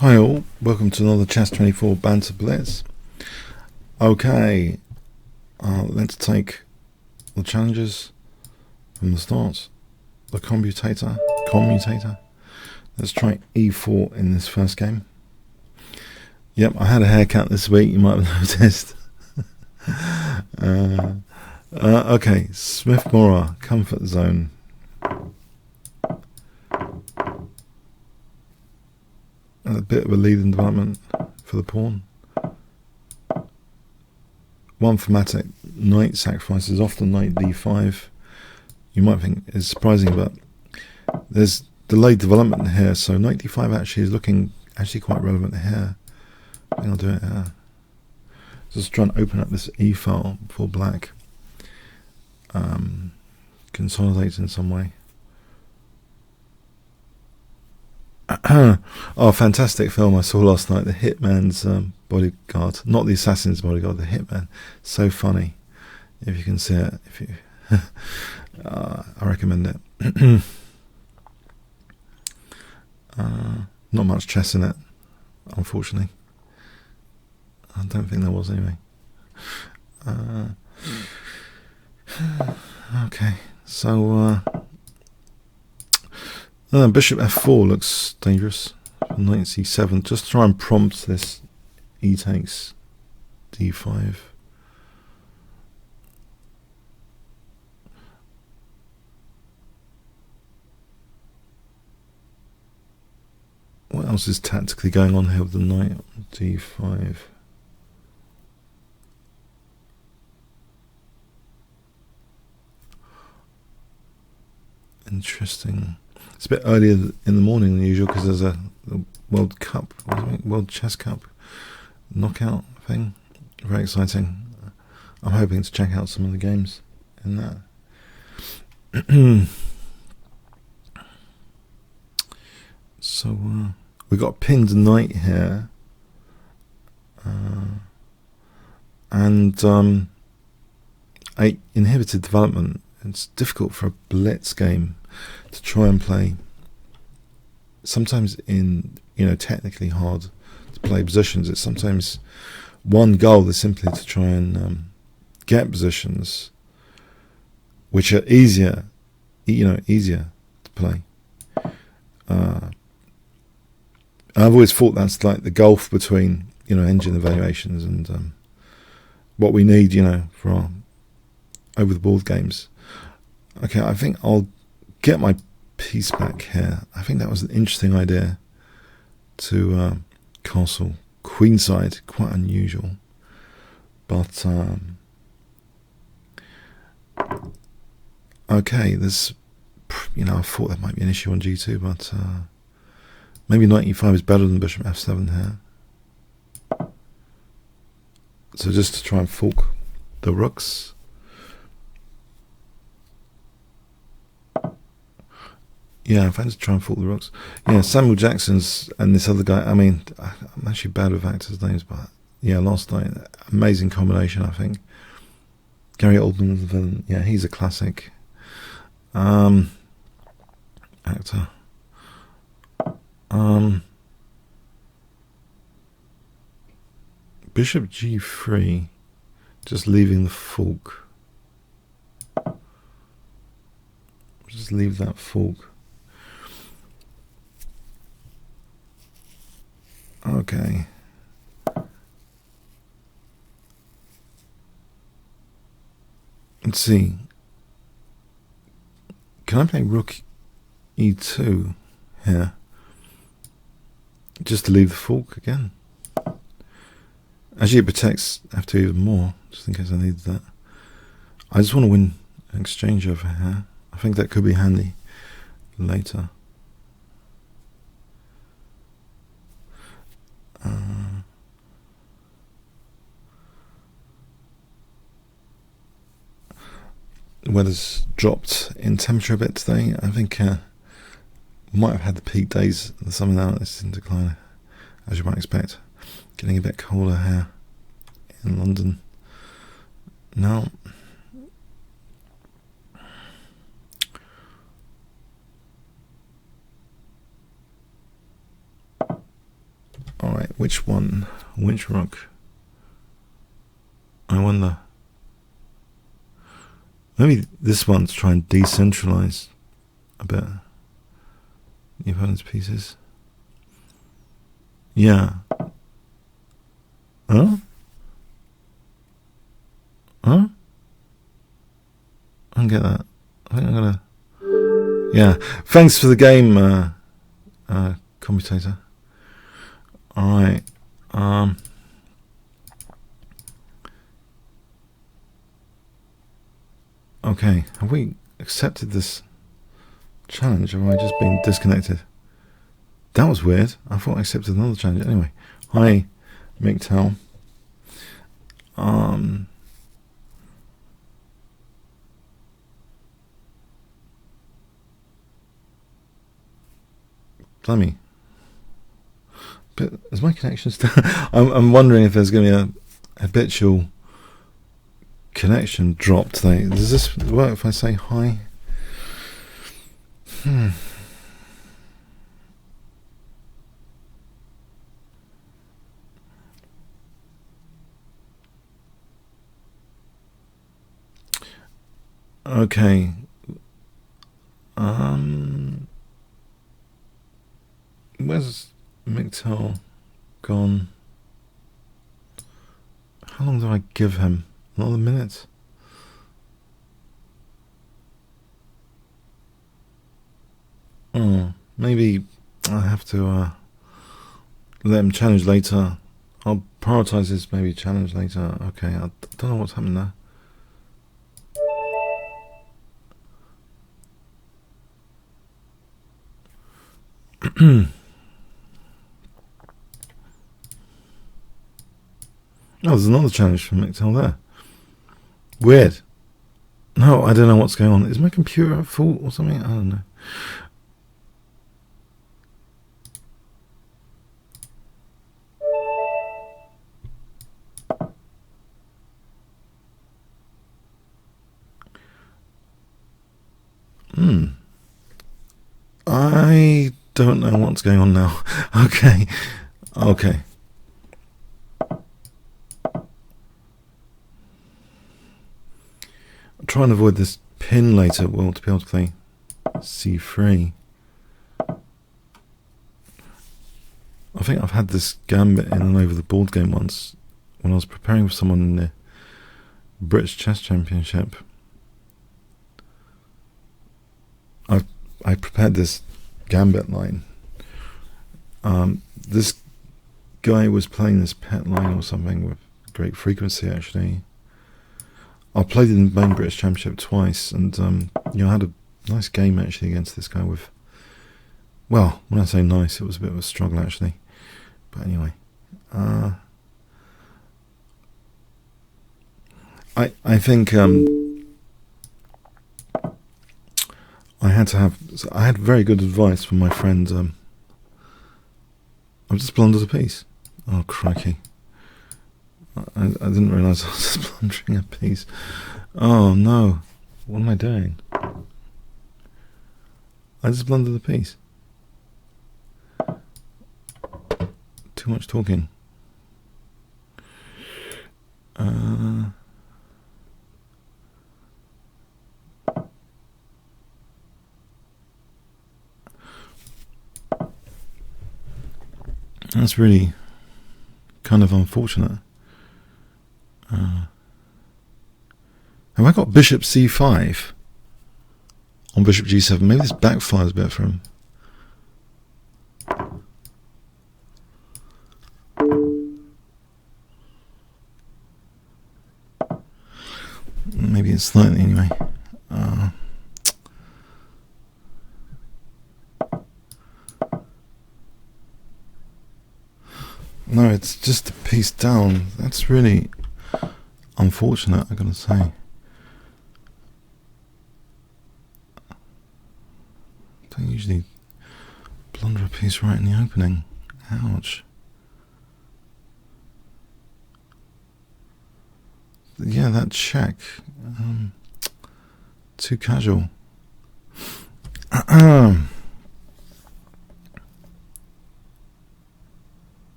Hi all, welcome to another Chess 24 Banter Blitz. Okay, let's take the challenges from the start. The commutator. Let's try e4 in this first game. Yep, I had a haircut this week, you might have noticed. Okay, Smith-Morra, comfort zone. A bit of a lead in development for the pawn. One thematic, knight sacrifices, often knight d5. You might think is surprising, but there's delayed development here, so knight d5 actually is looking quite relevant here. I think I'll do it here. Just try and open up this e file before black consolidates in some way. Oh, fantastic film I saw last night, The Hitman's Bodyguard. Not The Assassin's Bodyguard, The Hitman. So funny. If you can see it, I recommend it. Not much chess in it, unfortunately. I don't think there was anyway. Okay, so bishop f4 looks dangerous. Knight c7, just try and prompt this e takes d5. What else is tactically going on here with the knight d5? Interesting. It's a bit earlier in the morning than usual because there's a World Cup, World Chess Cup knockout thing. Very exciting. I'm hoping to check out some of the games in that. So we got a pinned knight here, and a inhibited development. It's difficult for a blitz game to try and play. Sometimes in technically hard to play positions, it's sometimes one goal is simply to try and get positions which are easier to play. I've always thought that's like the gulf between engine evaluations and what we need for our over the board games. Okay, I think I'll get my piece back here. I think that was an interesting idea to castle queenside, quite unusual, but okay, there's I thought that might be an issue on g2, but maybe knight e5 is better than bishop f7 here. So just to try and fork the rooks. Yeah, if I just try and fork the rooks. Yeah, Samuel Jackson's and this other guy. I mean, I'm actually bad with actors' names, but yeah, last night, amazing combination, I think. Gary Oldman as the villain. Yeah, he's a classic actor. Bishop g3, just leaving the fork. Just leave that fork. Okay. Let's see. Can I play rook e2 here? Just to leave the fork again. Actually, it protects f2 even more, just in case I need that. I just want to win an exchange over here. I think that could be handy later. The weather's dropped in temperature a bit today. I think might have had the peak days. The summer now is in decline, as you might expect. Getting a bit colder here in London now. Alright, which one? Which rook? I wonder. Maybe this one to try and decentralize a bit the opponent's pieces. Yeah. Huh? Huh? I don't get that. I think I'm gonna... Yeah. Thanks for the game, commutator. Alright. Okay. Have we accepted this challenge, or have I just been disconnected? That was weird. I thought I accepted another challenge. Anyway. Hi, McTow. Blimey. But is my connection still... I'm wondering if there's going to be a habitual connection drop today. Does this work if I say hi? Okay. Where's McTell gone? How long do I give him? Another minute? Oh, maybe I have to let him challenge later. I'll prioritize this, maybe challenge later. Okay, I don't know what's happening there. Oh, there's another challenge from McTell there. Weird. No, I don't know what's going on. Is my computer at fault or something? I don't know. I don't know what's going on now. Okay. Okay. I'll try and avoid this pin later, well, to be able to play c3. I think I've had this gambit in and over the board game once when I was preparing for someone in the British Chess Championship. I prepared this gambit line. This guy was playing this pet line or something with great frequency, actually. I played in the main British Championship twice, and I had a nice game actually against this guy with... Well, when I say nice, it was a bit of a struggle actually. But anyway, I think I had very good advice from my friend. I've just blundered a piece. Oh crikey! I didn't realise I was just blundering a piece. Oh no! What am I doing? I just blundered the piece. Too much talking. That's really kind of unfortunate. Have I got bishop c5 on bishop g7? Maybe this backfires a bit for him. Maybe it's slightly anyway. No, it's just a piece down. That's really unfortunate, I gotta say. Don't usually blunder a piece right in the opening. Ouch. Yeah, that check. Too casual.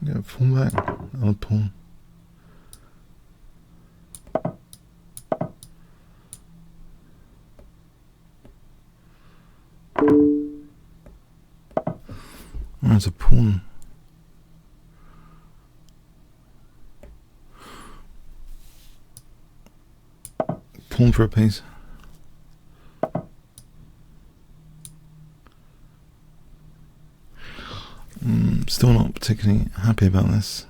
Get a pawn back. Another pawn. There's a pawn. Pawn for a piece. Still not particularly happy about this.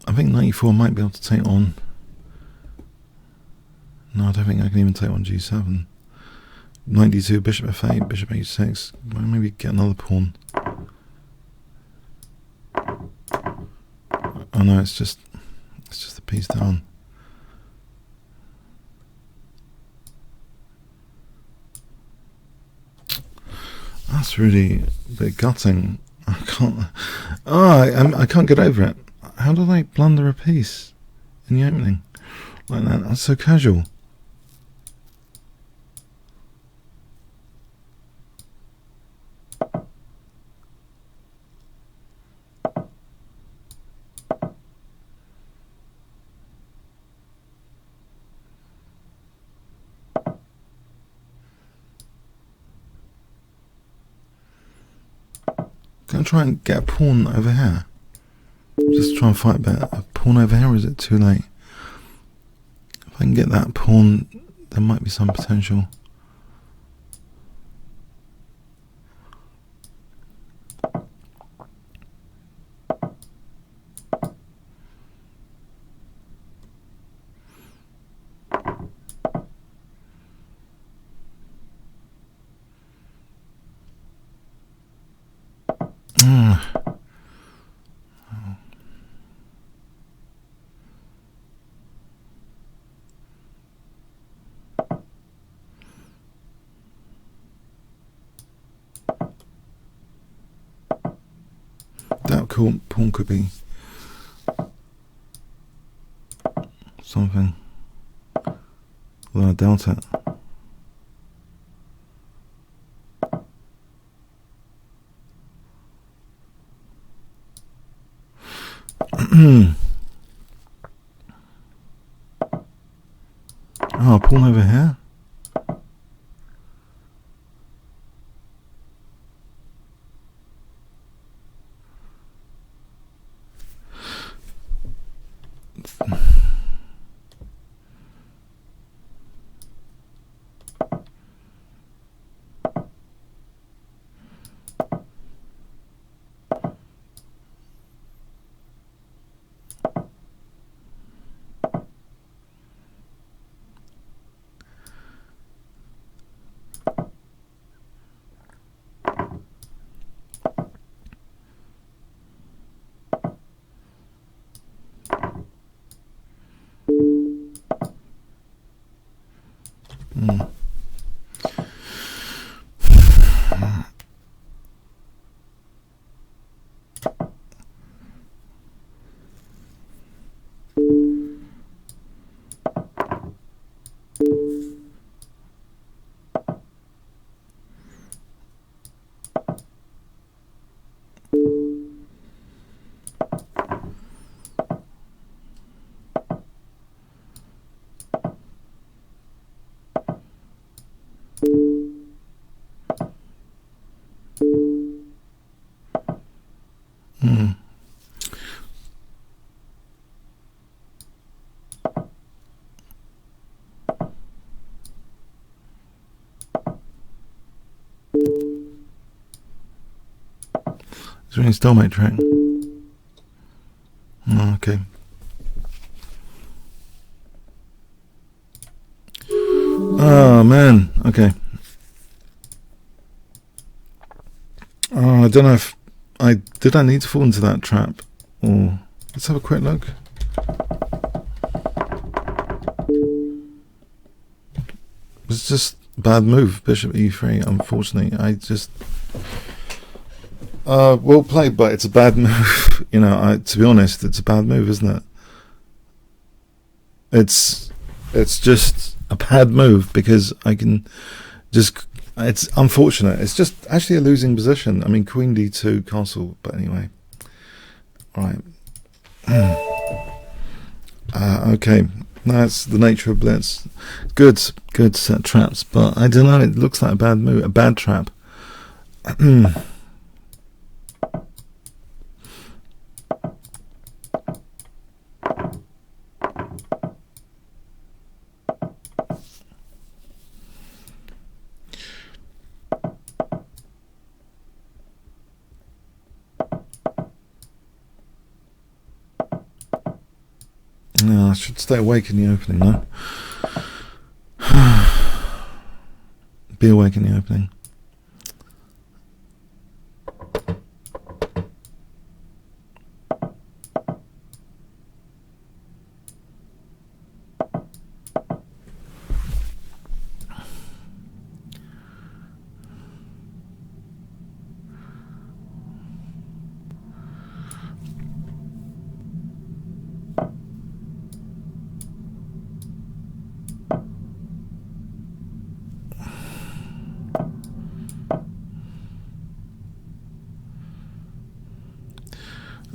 I think 94 might be able to take on. No, I don't think I can even take on G7. 92, bishop f8, bishop h6. Maybe get another pawn. Oh no, it's just a piece down. That's really a bit gutting. I can't. I can't get over it. How do I blunder a piece in the opening like that? That's so casual. Gonna try and get a pawn over here. Just try and fight a bit. A pawn over here, or is it too late? If I can get that pawn, there might be some potential. That pawn could be something. Although I doubt it. Oh, pawn over here. Is there any stalemate track? Oh, okay. Oh man, okay. Oh, I don't know if I need to fall into that trap, or let's have a quick look. It's just a bad move, bishop e3. Unfortunately, I just well played, but it's a bad move. You know, to be honest, it's a bad move, isn't it? It's just a bad move because I can just It's unfortunate. It's just actually a losing position. I mean, queen d2, castle, but anyway. Right. Okay. That's the nature of blitz. Good set traps, but I don't know. It looks like a bad move, a bad trap. No, I should stay awake in the opening, no? Be awake in the opening.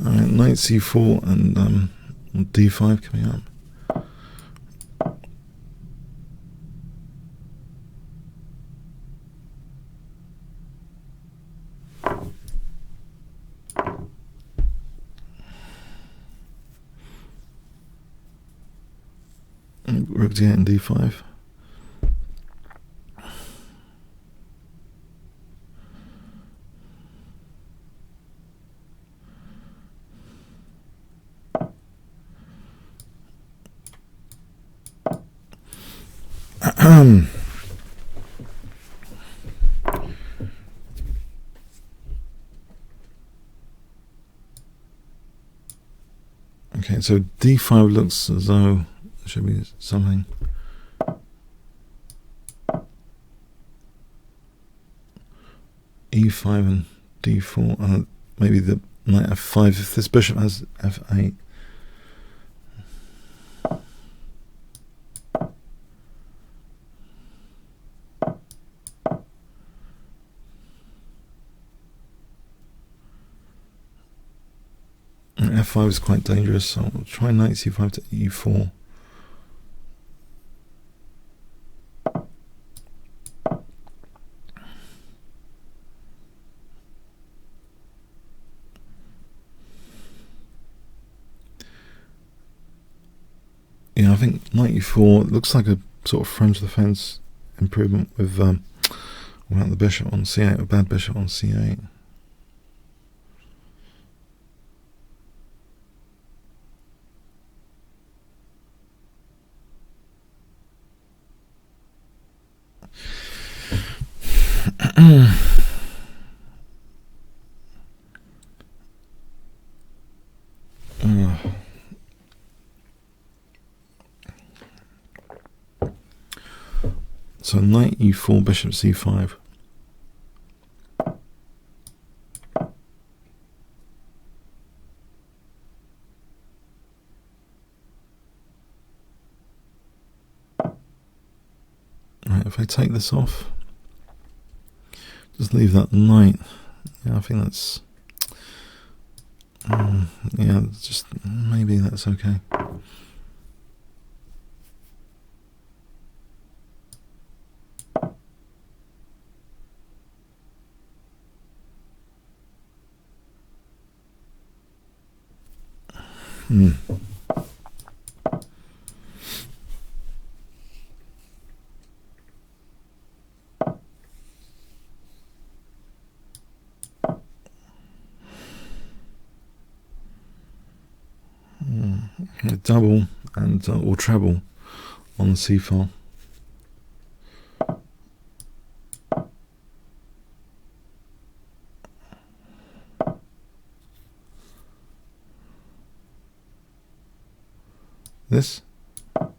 Alright, knight c4 and d5 coming up. Rook d8 and d5. Okay, so d5 looks as though there should be something. e5 and d4, maybe the knight f5 if this bishop has f8. And f5 is quite dangerous, so I'll try knight c5 to e4. Yeah, I think knight e4 looks like a sort of French defense improvement with without the bishop on c8, a bad bishop on c8. So knight e4, bishop c5. Right, if I take this off, just leave that knight. Yeah, I think that's yeah, just maybe that's okay. Double and or treble on the c file. This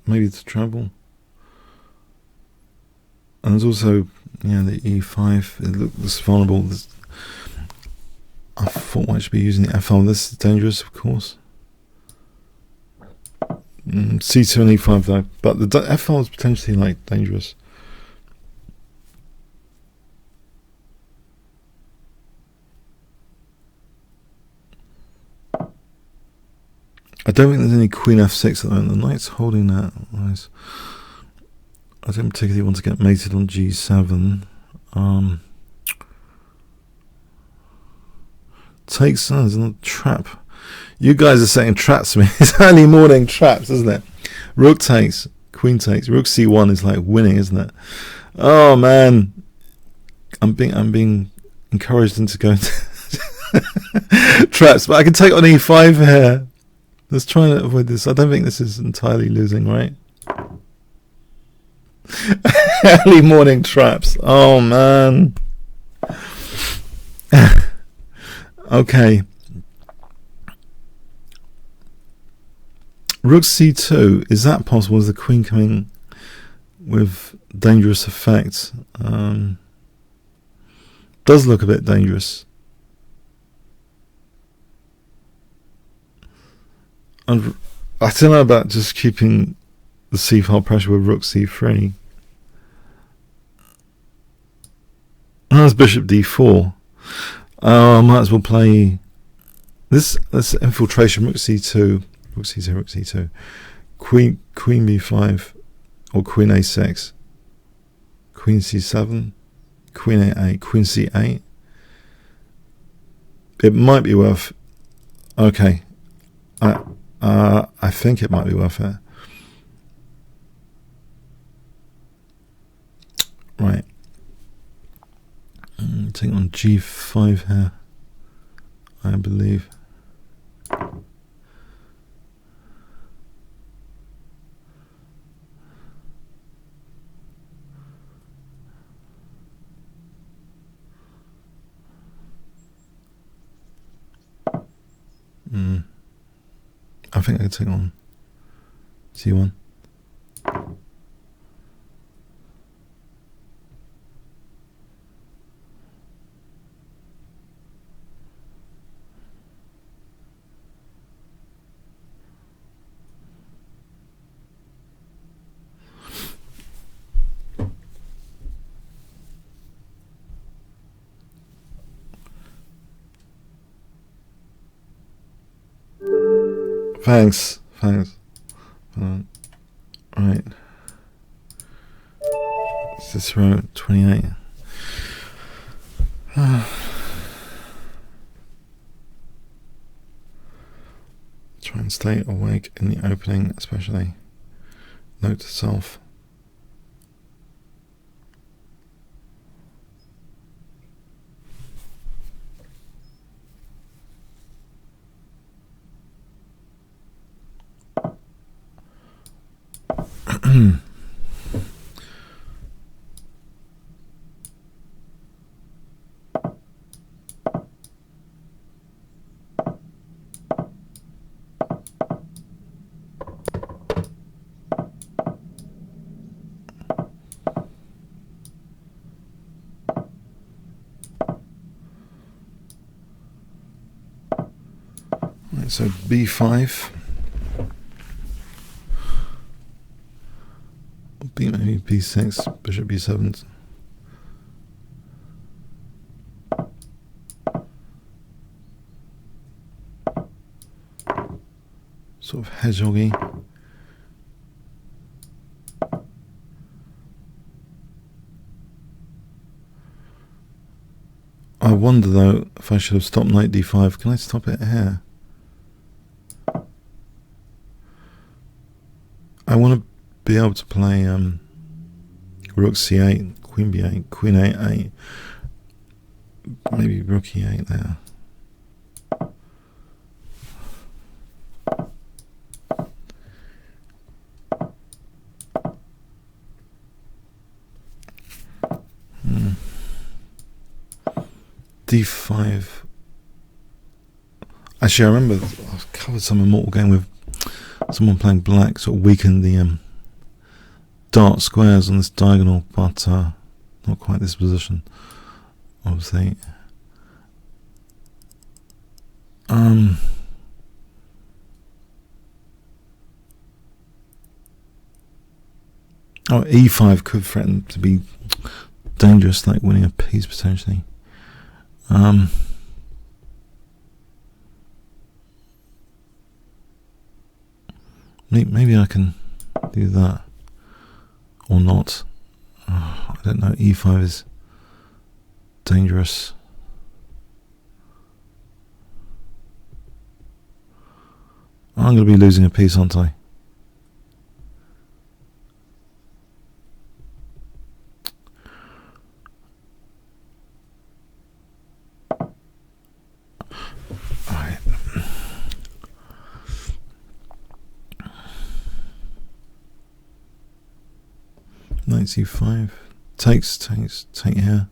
maybe it's treble, and there's also the e5. It looks vulnerable. I thought I should be using the f5. This is dangerous, of course. C2 and e5 though, but the f5 is potentially like dangerous. I don't think there's any queen f6 at the moment. The knight's holding that. Nice. I don't particularly want to get mated on g7. Takes there's a trap. You guys are setting traps for me. It's early morning traps, isn't it? Rook takes, queen takes. Rook c1 is like winning, isn't it? Oh man, I'm being encouraged into going to traps, but I can take on e5 here. Let's try and avoid this. I don't think this is entirely losing, right? Early morning traps. Oh man. Okay. Rook c2. Is that possible? Is the queen coming with dangerous effects? Does look a bit dangerous. And I don't know about just keeping the c-file pressure with rook c3. That's bishop d4. I might as well play this infiltration. Rook c2, rook c2, rook c2, queen b5, or queen a6, queen c7, queen a8, queen c8. It might be worth. Okay, I think it might be worth it. Right. Take on g5 here, I believe. I think I can take on c1. Thanks. Right. Cicero 28. Try and stay awake in the opening, especially. Note to self. So b5, maybe b6, bishop b7. Sort of hedgehoggy. I wonder though if I should have stopped knight d5. Can I stop it here? I want to be able to play rook c8, queen b8, queen a8, maybe rook e8 there. d5. Actually, I remember I've covered some Immortal game with someone playing black, sort of weakened the dark squares on this diagonal, but not quite this position, obviously. Oh, e5 could threaten to be dangerous, like winning a piece potentially. Maybe I can do that or not. I don't know. E5 is dangerous. I'm going to be losing a piece, aren't I? Alright. Knight c5. Takes, take here.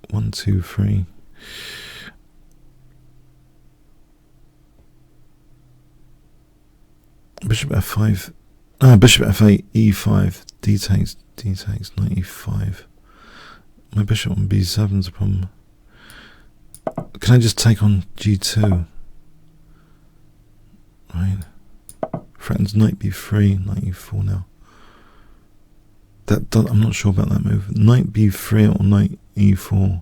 1, 2, 3. Bishop f5. Bishop f8, e5, d takes, knight e5. My bishop on b7 is a problem. Can I just take on g2? Right. Threatens knight b3, knight e4 now. I'm not sure about that move. Knight b3 or knight e4.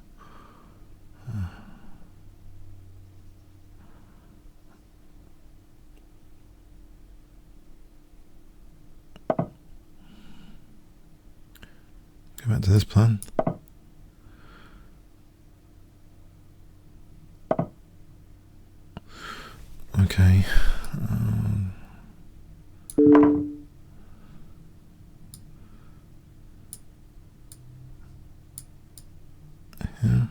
Go back to this plan. Okay. Yeah.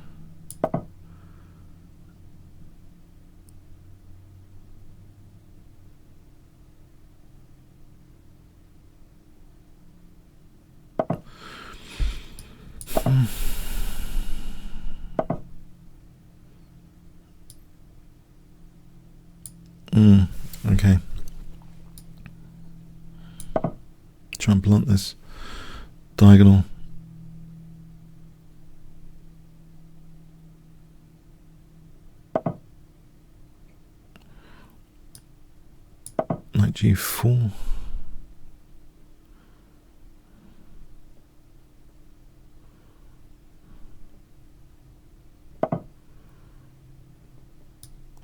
Okay. Try and blunt this diagonal. Knight g4.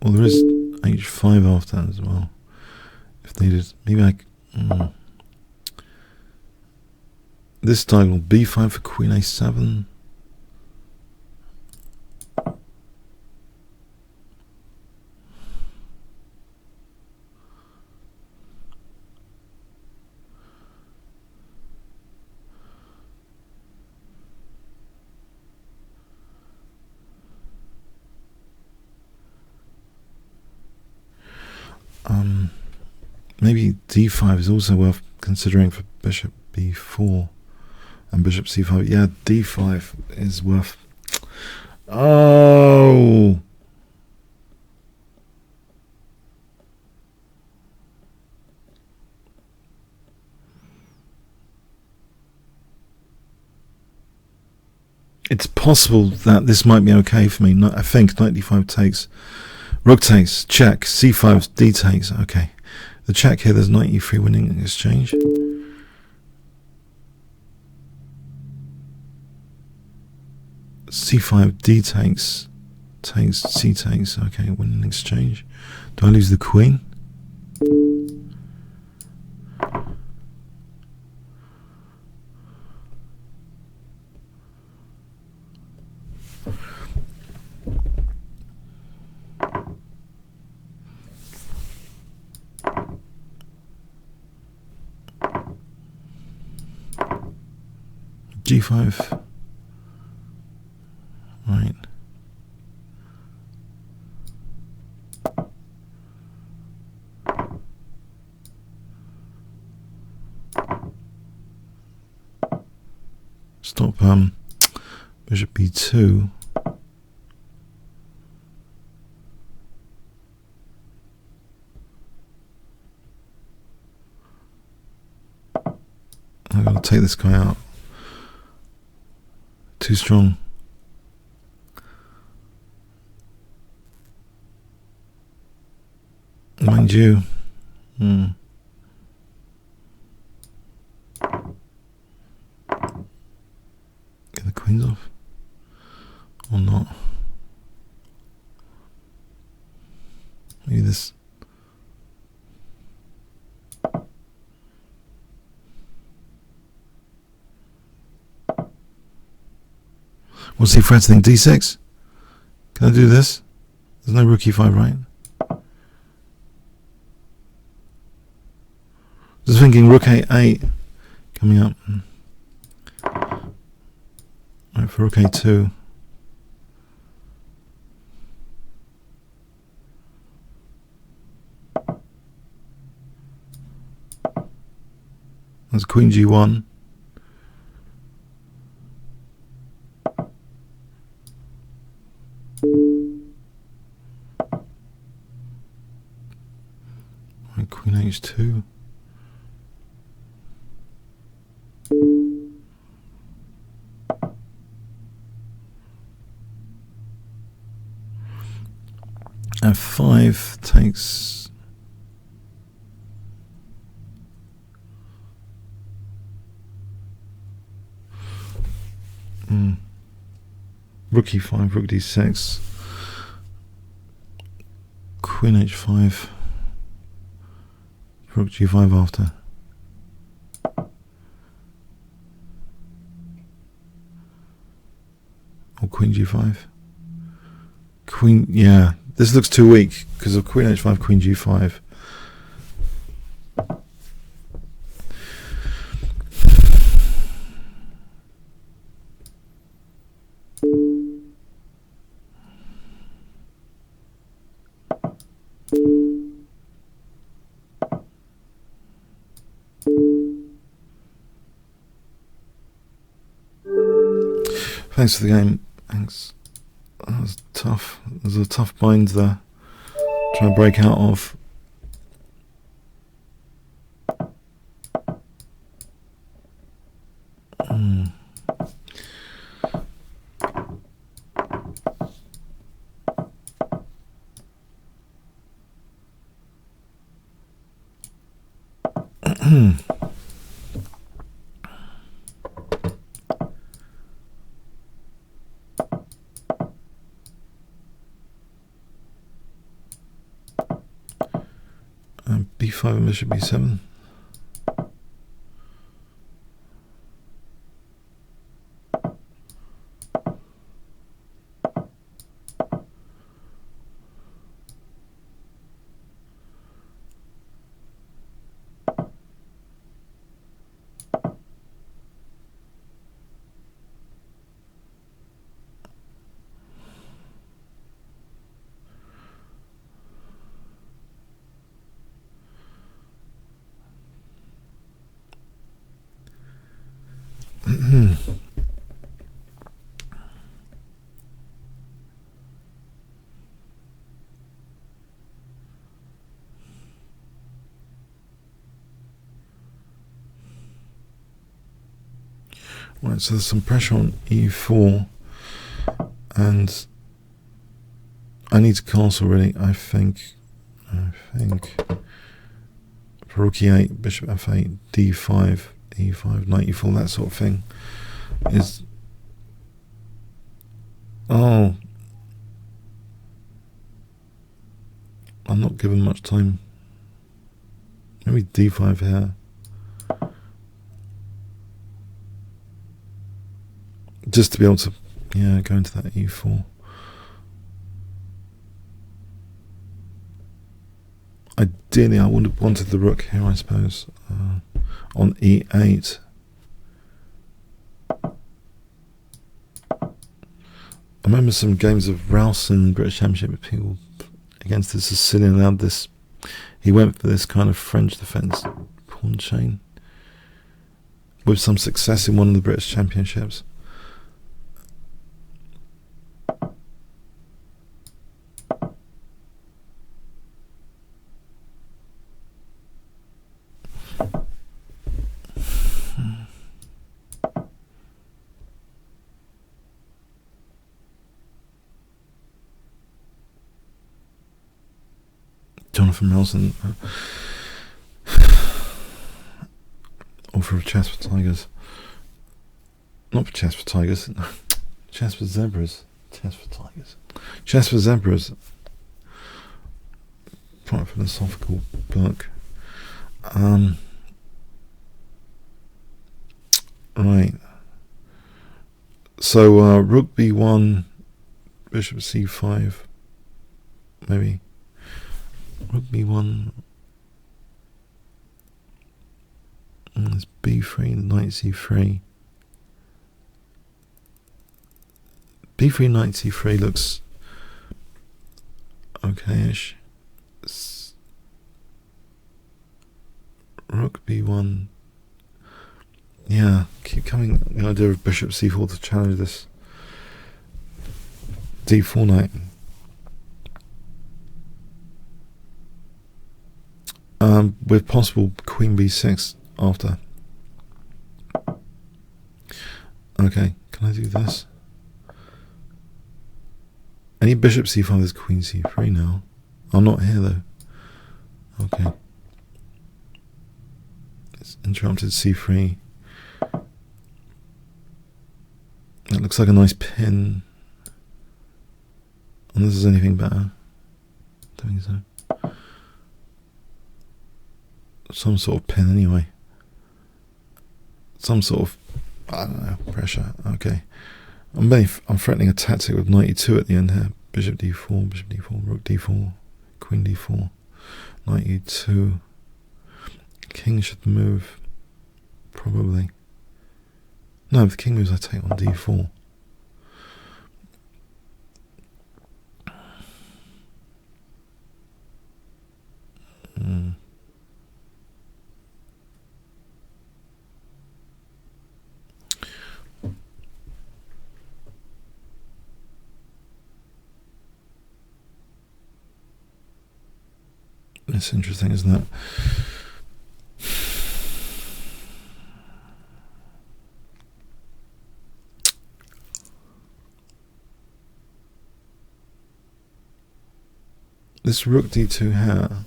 Well, there is h5 after that as well, if needed. Maybe I... This diagonal, b5 for queen a7. Maybe d5 is also worth considering for bishop b4 and bishop c5. Yeah, d5 is worth... Oh! It's possible that this might be okay for me. I think knight d5 takes, rook takes, check, c5, d takes. Okay. The check here, there's knight e3 winning exchange. c5, d takes, c takes. Okay, winning exchange. Do I lose the queen? g5. Right. Stop bishop b2. I've got to take this guy out. Too strong. Mind you. Get the queens off. Or not. Maybe this. What's he threatening? D6? Can I do this? There's no rook e5, right? Just thinking rook a8 coming up. Right, for rook a2. That's queen g1. And queen h2. F5 takes. Rook e5, rook d6, queen h5, rook g5 after. Or queen g5. Queen, yeah, this looks too weak because of queen h5, queen g5. Thanks for the game. Thanks. That was tough. There's a tough bind there. Trying to break out of. B5 and bishop b7. Right, so there's some pressure on e4, and I need to castle really. I think for rook e8, bishop f8, d5, e5, knight e4, that sort of thing is. Oh, I'm not given much time. Maybe d5 here. Just to be able to, yeah, go into that e4. Ideally, I would have wanted the rook here, I suppose, on e8. I remember some games of Rouse in the British Championship, people against the Sicilian allowed this. He went for this kind of French defence pawn chain with some success in one of the British Championships. Jonathan Melson, author of Chess for Tigers. Not for Chess for Tigers, Chess for Zebras. Chess for Tigers. Chess for Zebras. Quite philosophical book. Right. So rook b1, bishop c5, maybe. Rook b1. There's b3, knight c3. b3, knight c3 looks okay-ish. Rook b1. Yeah, keep coming. The idea of bishop c4 to challenge this d4 knight. With possible queen b6 after. Okay, can I do this? Any bishop c5 is queen c3 now. I'm not here though. Okay. It's interrupted c3. That looks like a nice pin. Unless there's anything better. Don't think so. Some sort of pin anyway. Some sort of, I don't know, pressure. Okay. I'm threatening a tactic with knight e2 at the end here. Bishop d4, rook d4, queen d4, knight e2. King should move. Probably. No, if the king moves, I take on d4. It's interesting, isn't it? This rook d2 here,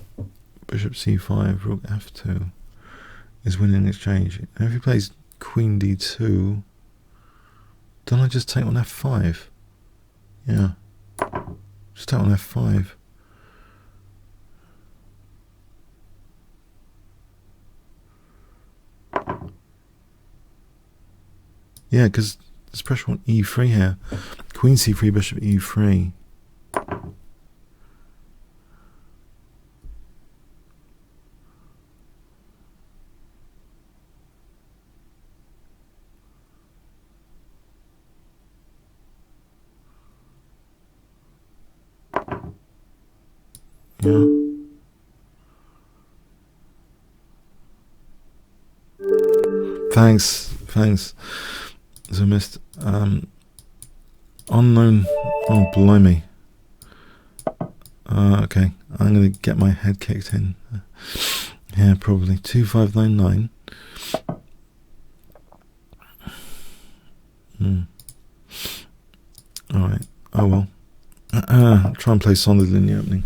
bishop c5, rook f2 is winning exchange. And if he plays queen d2, don't I just take on f5? Yeah. Just take on f5. Yeah, because there's pressure on e3 here. Queen c3, bishop e3. Yeah. Thanks. So I missed. Unknown. Oh, blimey. Okay. I'm going to get my head kicked in. Yeah, probably. 2599. Alright. Oh well. Try and play solidly in the opening.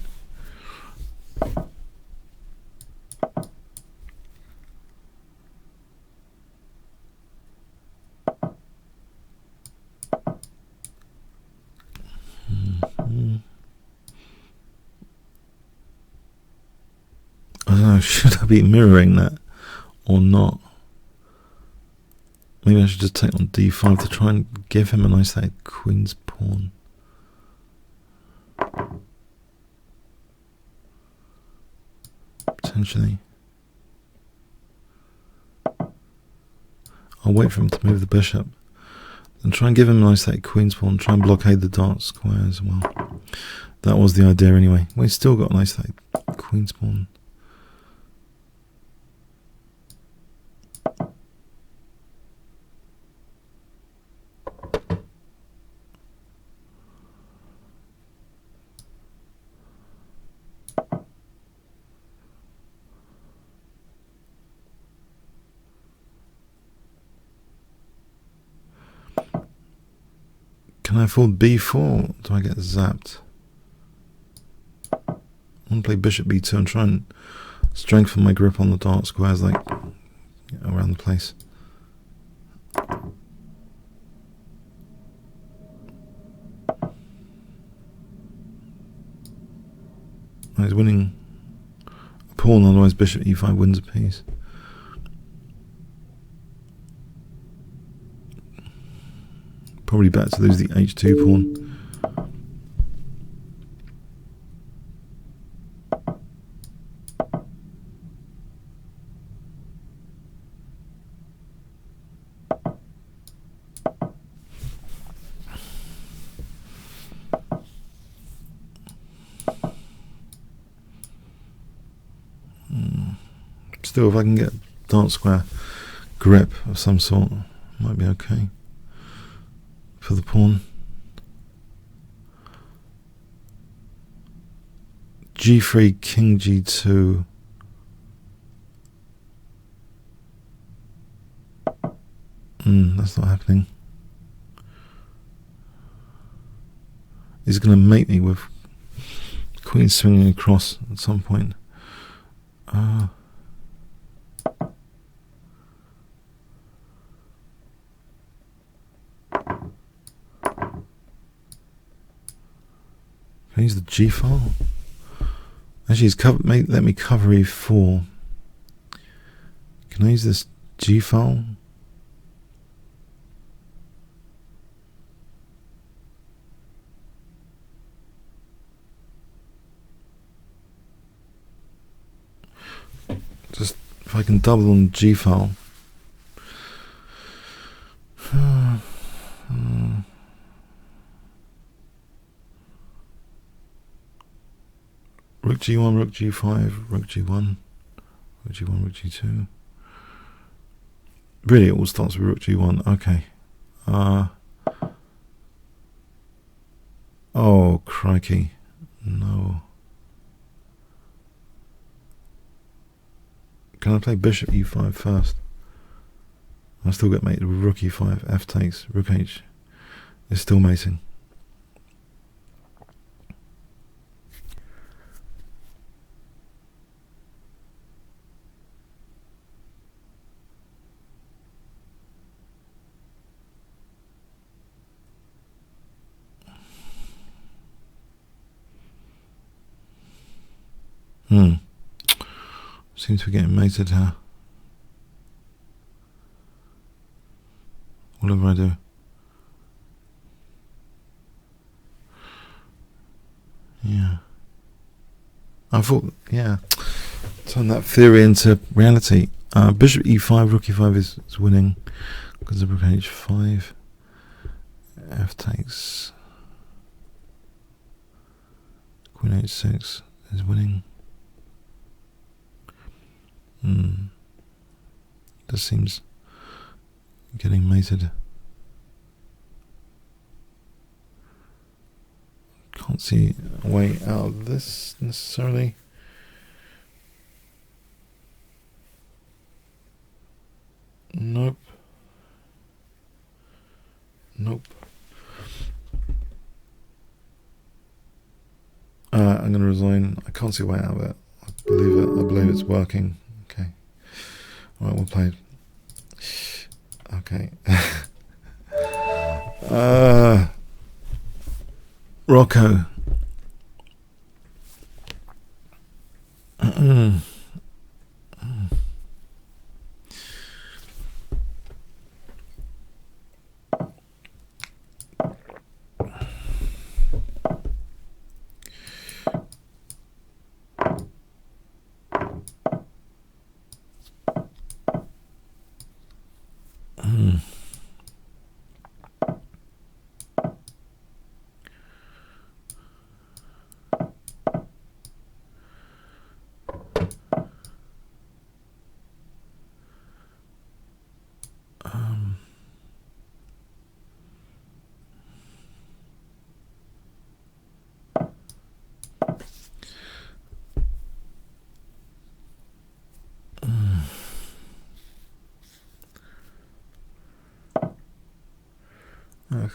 I don't know, should I be mirroring that or not? Maybe I should just take on d5 to try and give him a nice queen's pawn. Potentially. I'll wait for him to move the bishop and try and give him a nice queen's pawn, try and blockade the dark square as well. That was the idea anyway. We've still got a nice queen's pawn. Can I afford b4? Do I get zapped? I want to play bishop b2 and try and strengthen my grip on the dark squares around the place. Oh, he's winning a pawn, otherwise bishop e5 wins a piece. Probably better to lose the h2 pawn. Still, if I can get dark square grip of some sort, might be okay for the pawn. G3, king G2. That's not happening. He's going to mate me with queen swinging across at some point. Can I use the G file? Actually, he's let me cover E4. Can I use this G file? Just if I can double on G file. Rook G1, Rook G5, Rook G1, Rook G1, Rook G2. Really, it all starts with Rook G1. Okay. Oh, crikey. No. Can I play Bishop E5 first? I still get mated with Rook E5, F takes, Rook H is still mating. Seems to be getting mated here. Whatever I do. Yeah. I thought, yeah. Turn that theory into reality. Bishop E5, Rook E5 is winning because of Rook H5. F takes. Queen H6 is winning. This seems getting mated. Can't see a way out of this necessarily. Nope. Nope. I'm going to resign. I can't see a way out of it. I believe it's working. Okay. Alright, we'll play it. Okay. Rocco.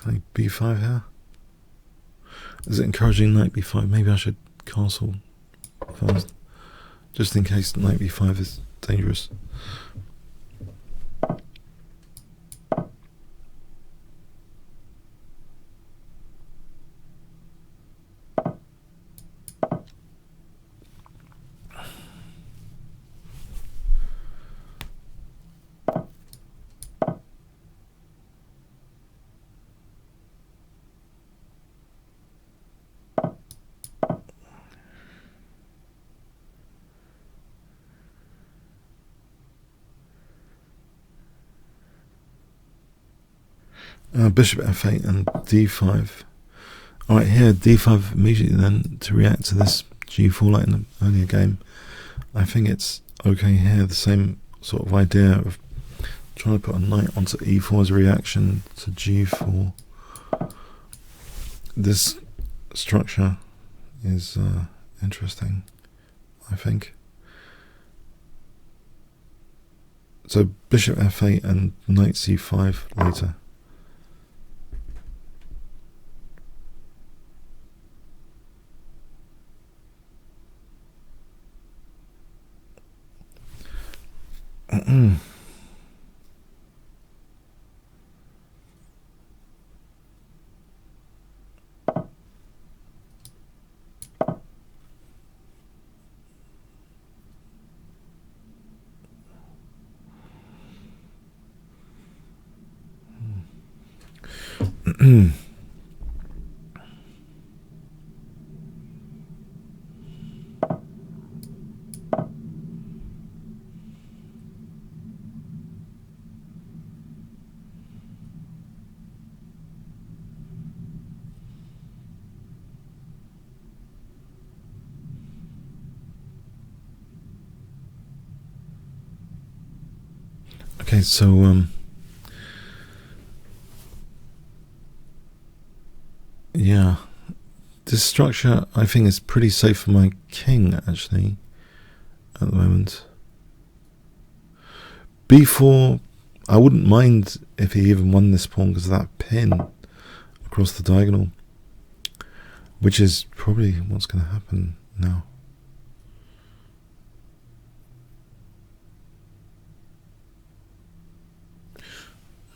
Can I B5 here? Is it encouraging knight B5? Maybe I should castle first, just in case knight B5 is dangerous. Bishop f8 and d5. Alright, here d5 immediately then to react to this g4 like in the earlier game. I think it's okay here, the same sort of idea of trying to put a knight onto e4 as a reaction to g4. This structure is interesting, I think. So bishop f8 and knight c5 later. Okay, so yeah, this structure I think is pretty safe for my king actually at the moment. b4, I wouldn't mind if he even won this pawn because of that pin across the diagonal, which is probably what's going to happen now.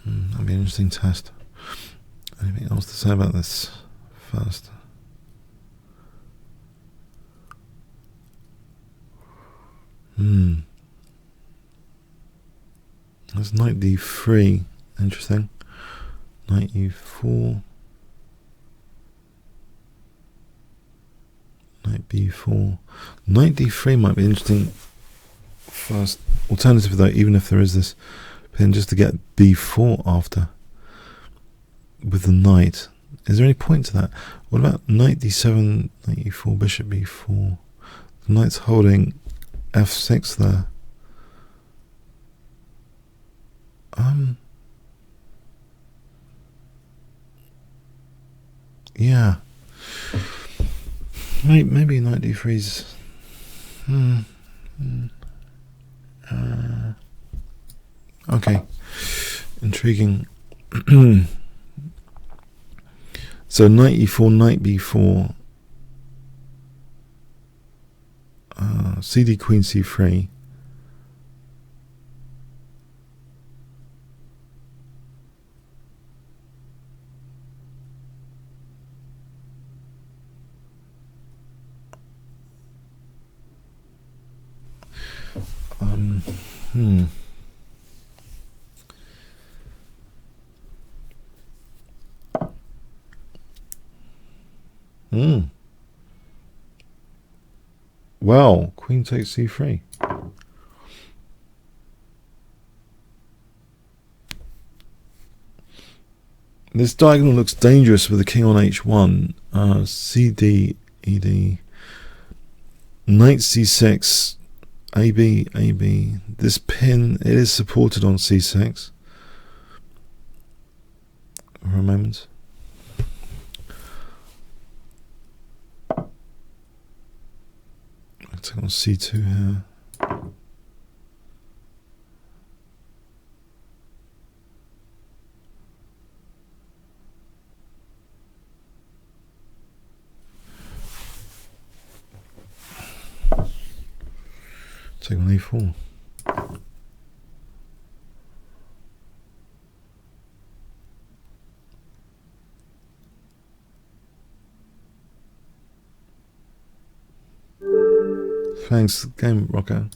That'll be an interesting test. Anything else to say about this first? That's knight d3. Interesting. Knight e4. Knight b4. Knight d3 might be interesting first. Alternative though, even if there is this pin, just to get b4 after with the knight. Is there any point to that? What about knight d7, knight e4, bishop b4? The knight's holding f6 there. Yeah. Maybe knight d3's. Okay. Intriguing. So knight e4, knight b4, cd queen c3. Well, queen takes c3. This diagonal looks dangerous with the king on h1. cd, ed, knight c6, ab, ab. This pin, it is supported on c6. For a moment. I'll take on c2 here. Take on e4. Thanks, Game Rocker.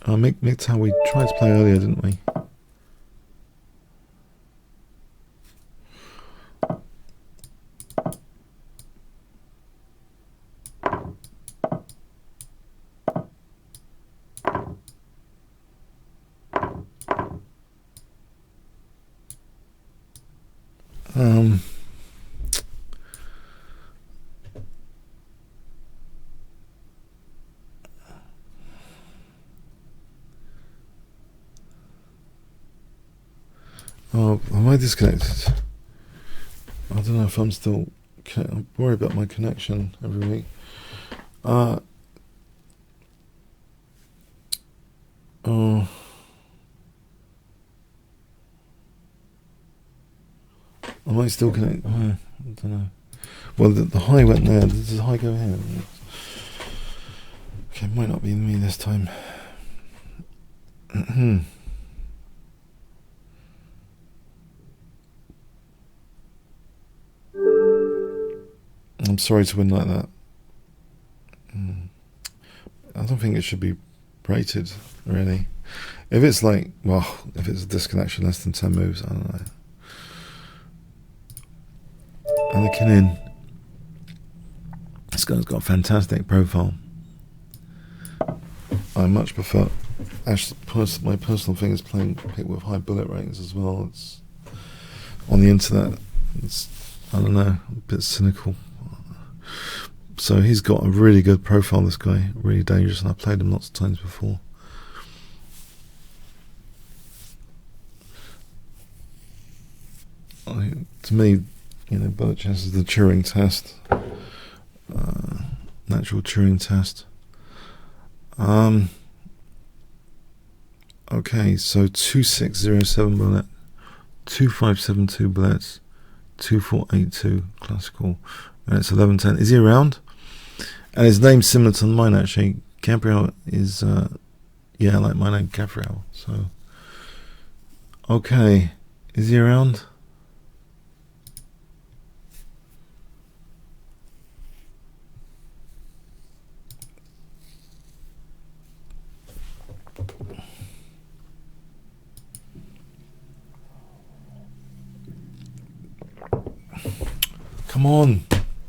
Mixed how we tried to play earlier, didn't we? Oh, am I disconnected? I don't know if I'm still... I worry about my connection every week. Oh, am I still connected? I don't know. Well, the high went there. Does the high go here? Okay, it might not be me this time. I'm sorry to win like that. I don't think it should be rated, really. If it's like, well, if it's a disconnection less than 10 moves, I don't know. Anakin in. This guy's got a fantastic profile. I much prefer, actually, my personal thing is playing people with high bullet ratings as well. It's on the internet. It's, I don't know, a bit cynical. So he's got a really good profile, this guy, really dangerous, and I've played him lots of times before. To me, you know, bullet chess is the Turing test, natural Turing test. Okay, so 2607 bullet, 2572 bullets, 2482 classical, and it's 1110. Is he around? And his name's similar to mine, actually. Gabriel is, yeah, like my name, Gabriel. So, okay, is he around?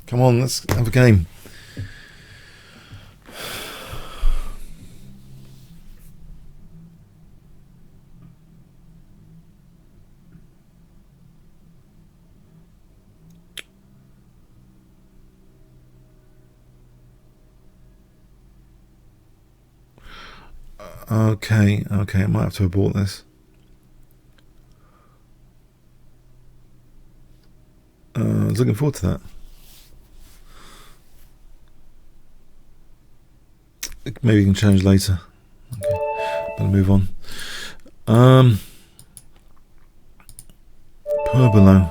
Come on, let's have a game. Okay, I might have to abort this. I was looking forward to that. Maybe you can change later. Okay, better move on. Per below.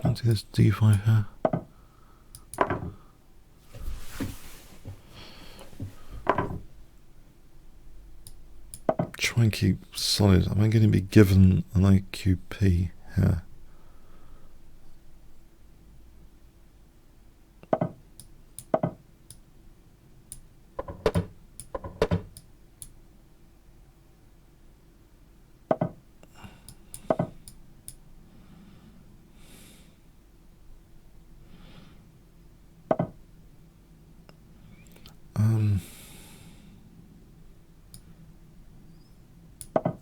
I'll do this D5 here. Try and keep solid. Am I going to be given an IQP here?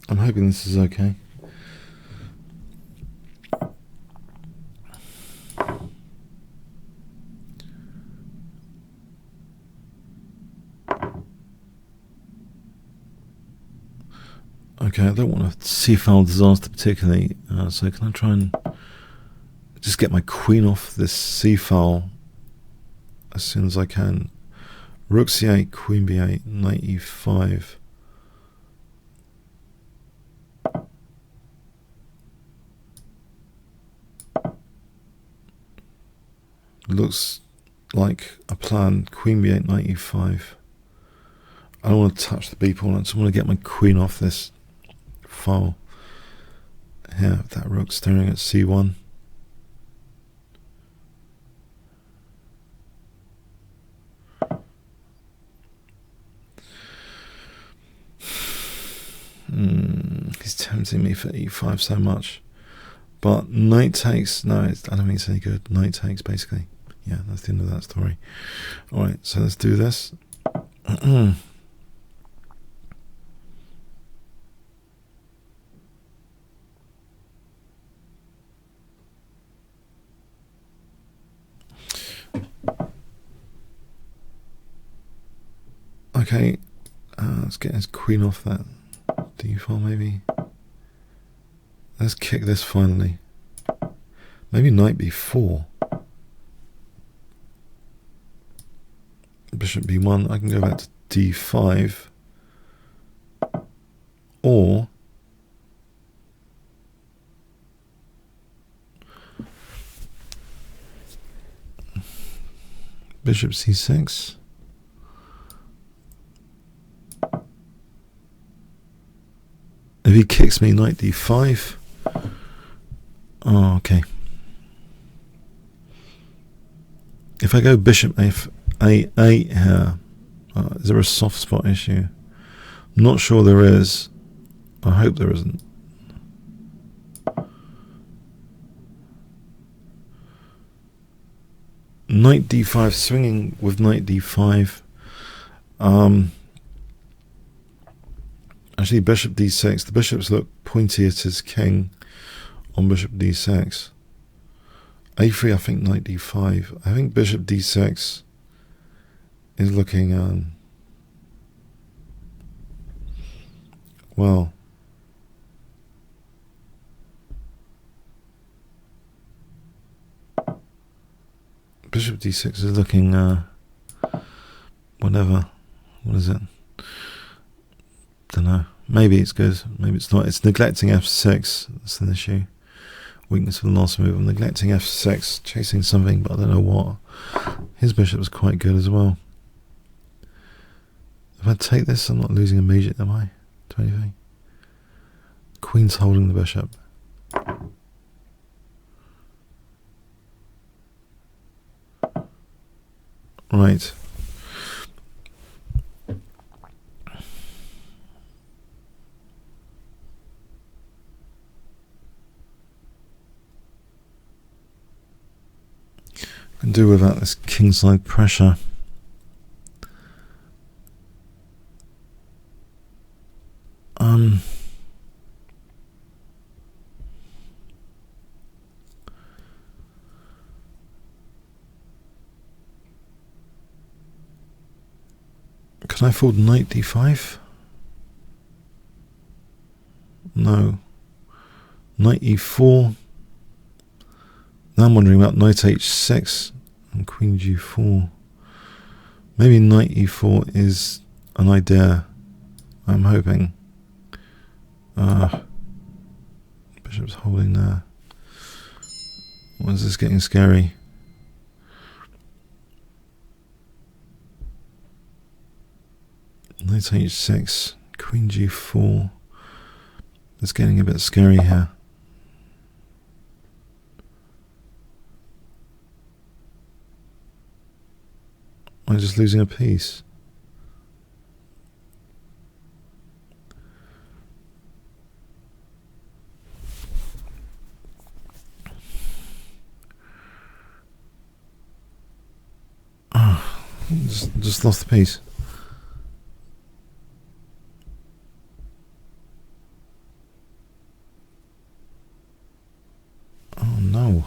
I'm hoping this is okay. Okay, I don't want a C-file disaster particularly, so can I try and just get my queen off this C-file as soon as I can? Rook C8, Queen B8, Knight E5. Looks like a plan. Queen B8, Knight E5. I don't want to touch the B pawn. I just want to get my queen off this file. Here, that rook staring at C1. He's tempting me for E5 so much. But knight takes, no, I don't think it's any good. Knight takes, basically. Yeah, that's the end of that story. Alright, so let's do this. Okay, let's get his queen off that d4 maybe. Let's kick this finally. Maybe knight b4. Bishop b1. I can go back to d5. Or bishop c6. If he kicks me, knight d5. Oh, okay. If I go bishop a8 here, is there a soft spot issue? I'm not sure there is. I hope there isn't. Knight d5, swinging with knight d5. Actually, bishop d6. The bishops look pointy at his king on bishop d6. a3, I think knight d5. I think bishop d6 is looking, well, bishop d6 is looking, whatever. What is it? Don't know. Maybe it's good, maybe it's not. It's neglecting f6. That's an issue. Weakness for the last move. I'm neglecting f6, chasing something, but I don't know what. His bishop was quite good as well. If I take this, I'm not losing immediate, am I? To anything? Queen's holding the bishop. Right. Can do without this kingside pressure. Can I afford knight d5? No. Knight e4. Now I'm wondering about knight h6 and queen g4. Maybe knight e4 is an idea. I'm hoping. Bishop's holding there. Why is this getting scary? Knight h6, queen g4. It's getting a bit scary here. Am I just losing a piece? Oh, just lost the piece. Oh no.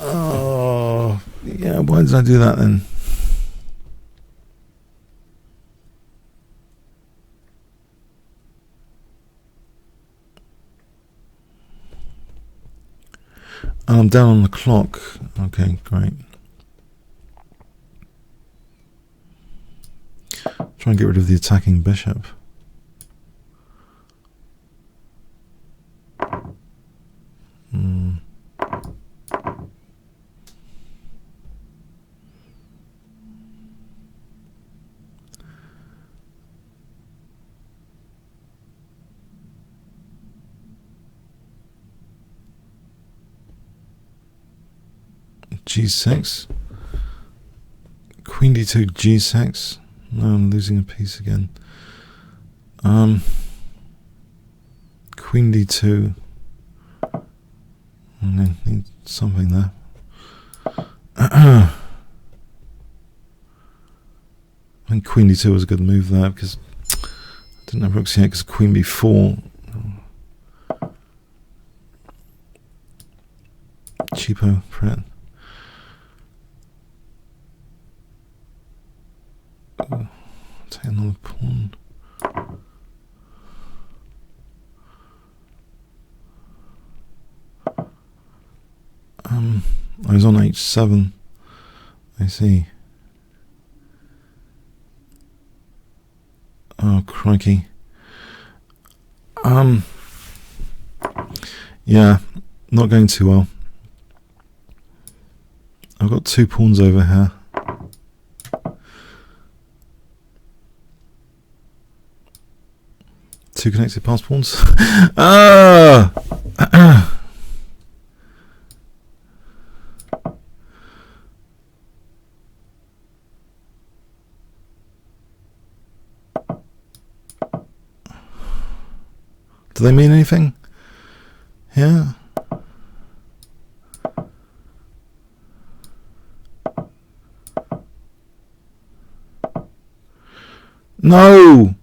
Oh, yeah, why did I do that then? I'm down on the clock. Okay, great. Try and get rid of the attacking bishop. G6, Queen D2, G6. No, I'm losing a piece again. Queen d2. I need something there. I think Queen d2 was a good move there because I didn't have rooks yet because Queen b4. Cheapo threat. Take another pawn. I was on h7. I see. Oh crikey. Yeah, not going too well. I've got 2 pawns over here. Two connected pass pawns. Ah! Do they mean anything? Yeah. No!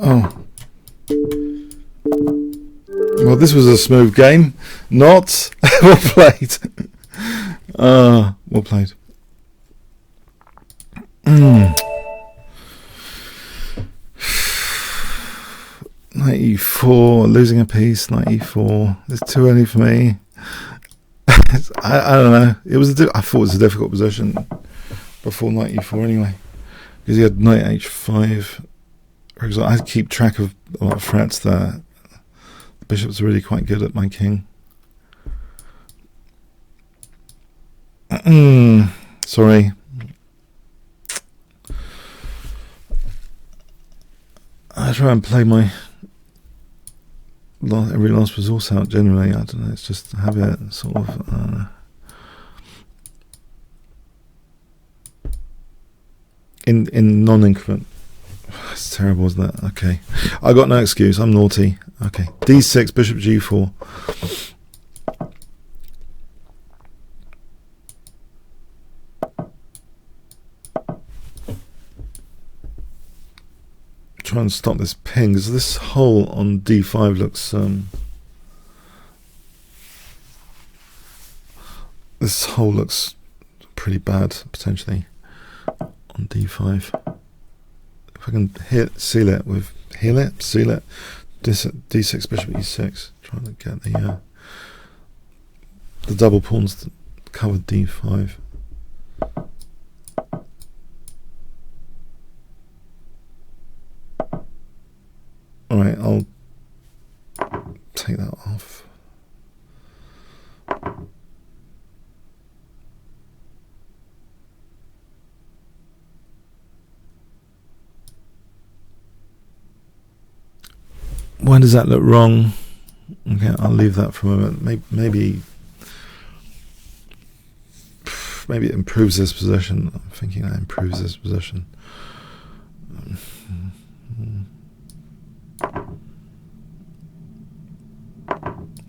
Oh. Well, this was a smooth game. Not. Well played. Well played. Knight e4, losing a piece. Knight e4. It's too early for me. I don't know. It was. I thought it was a difficult position before knight e4 anyway, because he had knight h5. For example, I keep track of a lot of threats there. The bishop's really quite good at my king. Sorry. I try and play my every last resource out generally. I don't know, it's just habit, sort of. In non-increment. It's terrible, isn't it? Okay. I got no excuse. I'm naughty. Okay. d6, bishop g4. Try and stop this ping, because this hole on d5 looks this hole looks pretty bad potentially on d5. If I can seal it d6 bishop e6, trying to get the double pawns to cover d5. Alright, I'll take that off. Why does that look wrong? Okay, I'll leave that for a moment. Maybe maybe it improves this position. I'm thinking that improves this position.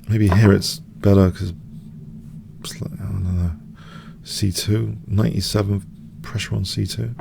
Maybe here it's better because it's like, I don't know, C2, 97 pressure on C2.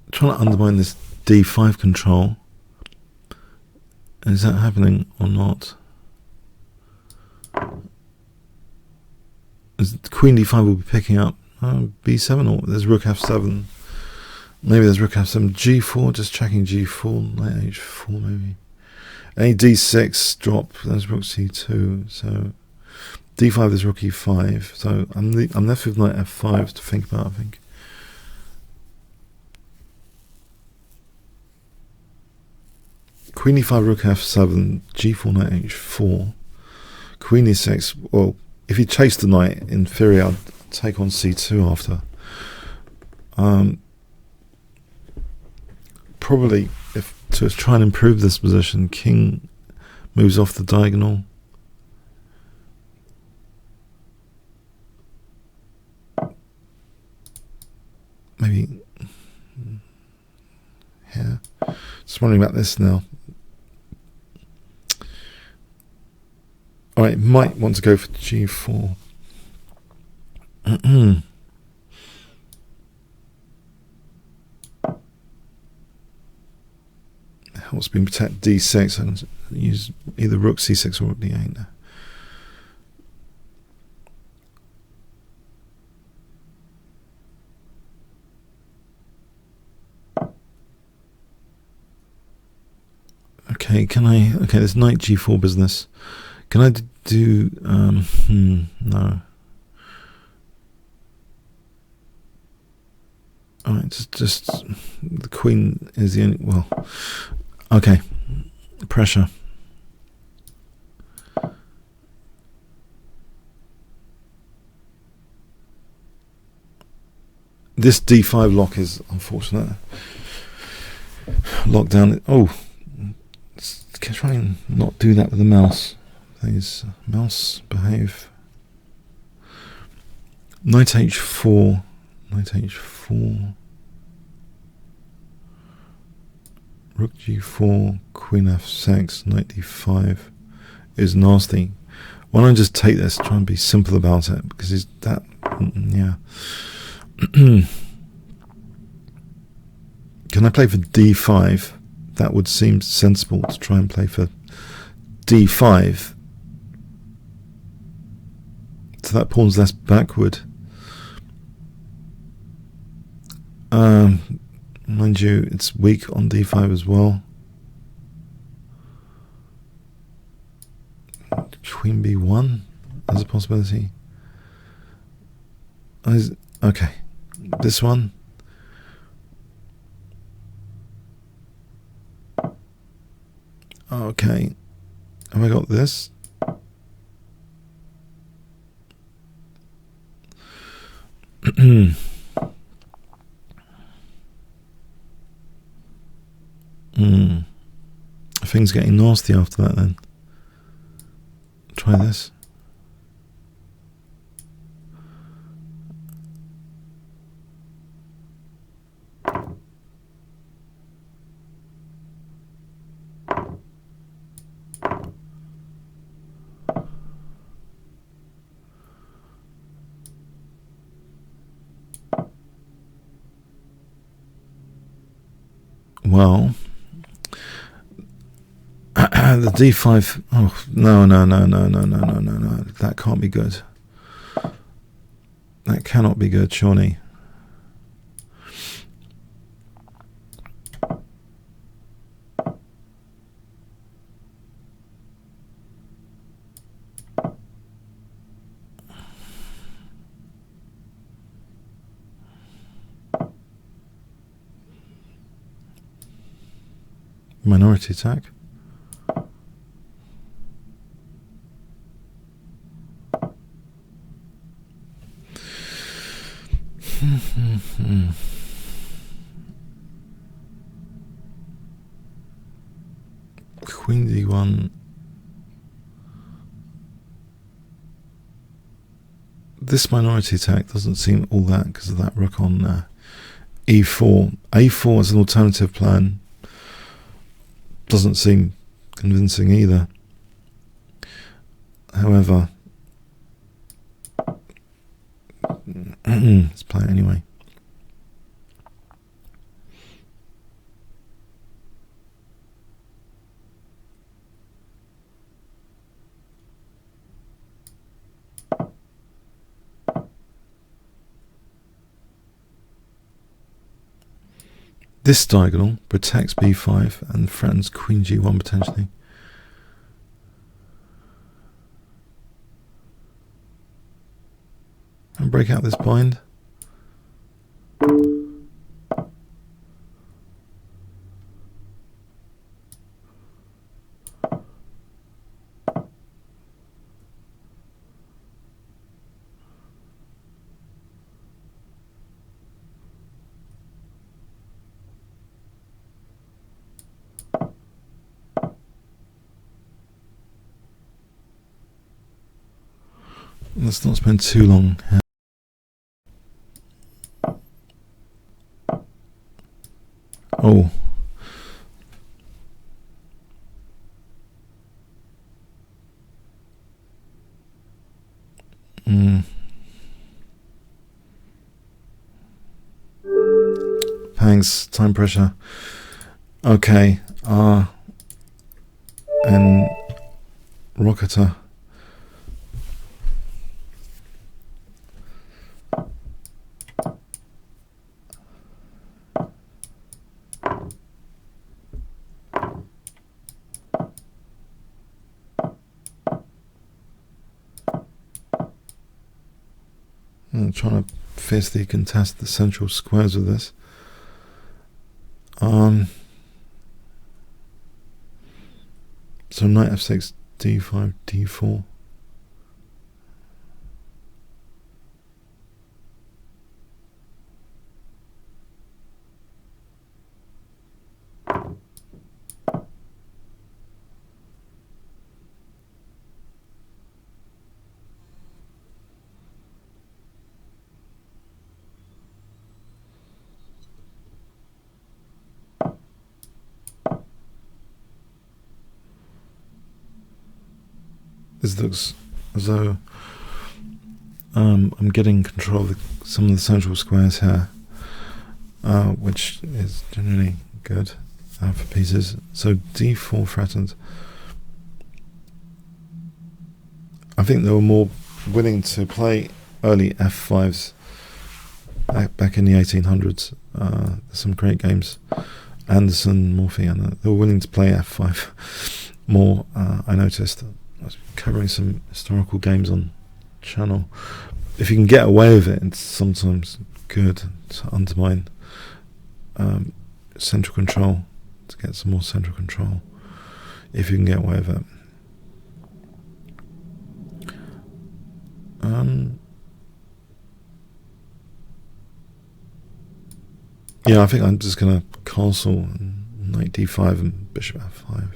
Trying to undermine this D5 control. Is that happening or not? Queen D5 will be picking up B7, or there's Rook F7. Maybe there's Rook F7, G4, just checking G4, Knight H4 maybe. Any D6 drop, there's Rook C2, so D5 is Rook E5, so I'm left with Knight F5 to think about, I think. Queen E5, Rook F7, G4, Knight H4, Queen E6. Well, if you chase the knight, in theory, I'd take on C2 after. Probably, if to try and improve this position, King moves off the diagonal. Maybe here. Just wondering about this now. Alright, might want to go for G4. Helps me protect D6. I can use either Rook C6 or Rook D8 now. Okay, okay, there's Knight G4 business. Can I do, no. Alright, just, the Queen is the only, well, okay, pressure. This D5 lock is unfortunate. Lockdown, oh, try and not do that with the mouse. Please, mouse, behave. Knight H4, Knight H4, Rook G4, Queen F6, Knight D5 is nasty. Why don't I just take this, try and be simple about it, because it's that, yeah. Can I play for D5? That would seem sensible to try and play for D5. So that pawn's less backward. Mind you, it's weak on D5 as well. Queen B1 as a possibility. Okay, this one. Okay, have I got this? Things getting nasty after that then. Try this. Well, The d5. Oh, no. That can't be good. That cannot be good, surely. Minority attack. Queen d1. This minority attack doesn't seem all that because of that rook on e4. a4 as an alternative plan doesn't seem convincing either. However, let's play it anyway. This diagonal protects b5 and threatens queen g1 potentially. And break out this bind. Let's not spend too long here. Oh. Thanks, time pressure. Okay, and Rocketer. I'm trying to fiercely contest the central squares with this. So knight f6, d5, d4. This looks as though I'm getting control of some of the central squares here, which is generally good for pieces. So d4 threatened. I think they were more willing to play early f5s back in the 1800s. There's some great games. Anderson, Morphy, and they were willing to play f5 more. I noticed. I was covering some historical games on channel. If you can get away with it, it's sometimes good to undermine central control, to get some more central control, if you can get away with it. Yeah, I think I'm just going to castle knight d5 and bishop f5.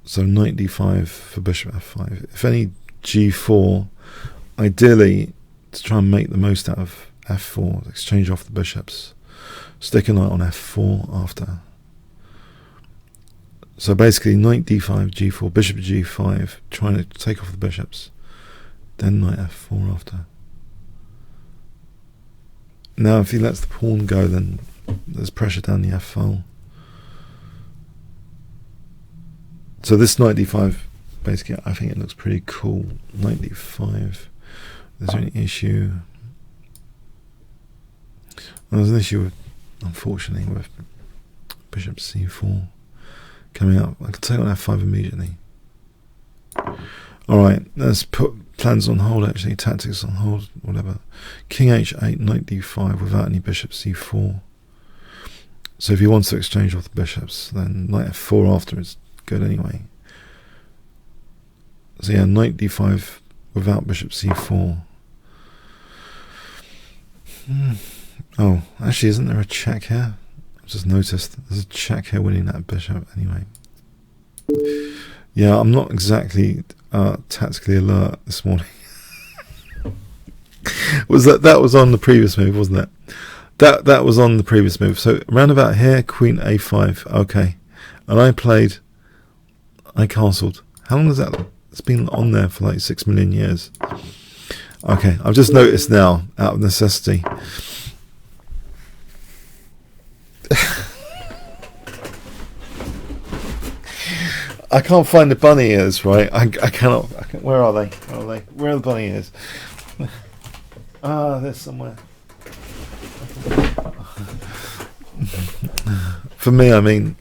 So knight d5 for bishop f5. If any g4, ideally to try and make the most out of f4, exchange off the bishops, stick a knight on f4 after. So basically knight d5, g4, bishop g5, trying to take off the bishops, then knight f4 after. Now if he lets the pawn go, then there's pressure down the f file. So this knight d5, basically, I think it looks pretty cool. Knight d5. Is there any issue? Well, there's an issue, with, unfortunately, with bishop c4 coming up. I can take on f5 immediately. Alright, let's put plans on hold, actually, tactics on hold, whatever. King h8, knight d5 without any bishop c4. So if he wants to exchange off the bishops, then knight f4 after is good anyway. So yeah, knight d5 without bishop c4. Oh, actually, isn't there a check here? I've just noticed there's a check here winning that bishop anyway. Yeah, I'm not exactly tactically alert this morning. That was on the previous move, wasn't it? That was on the previous move. So around about here, queen a5. Okay, and I castled. How long has that? It's been on there for like 6 million years. Okay, I've just noticed now, out of necessity. I can't find the bunny ears, right? I cannot. Where are they? Where are they? Where are the bunny ears? There's somewhere. For me, I mean,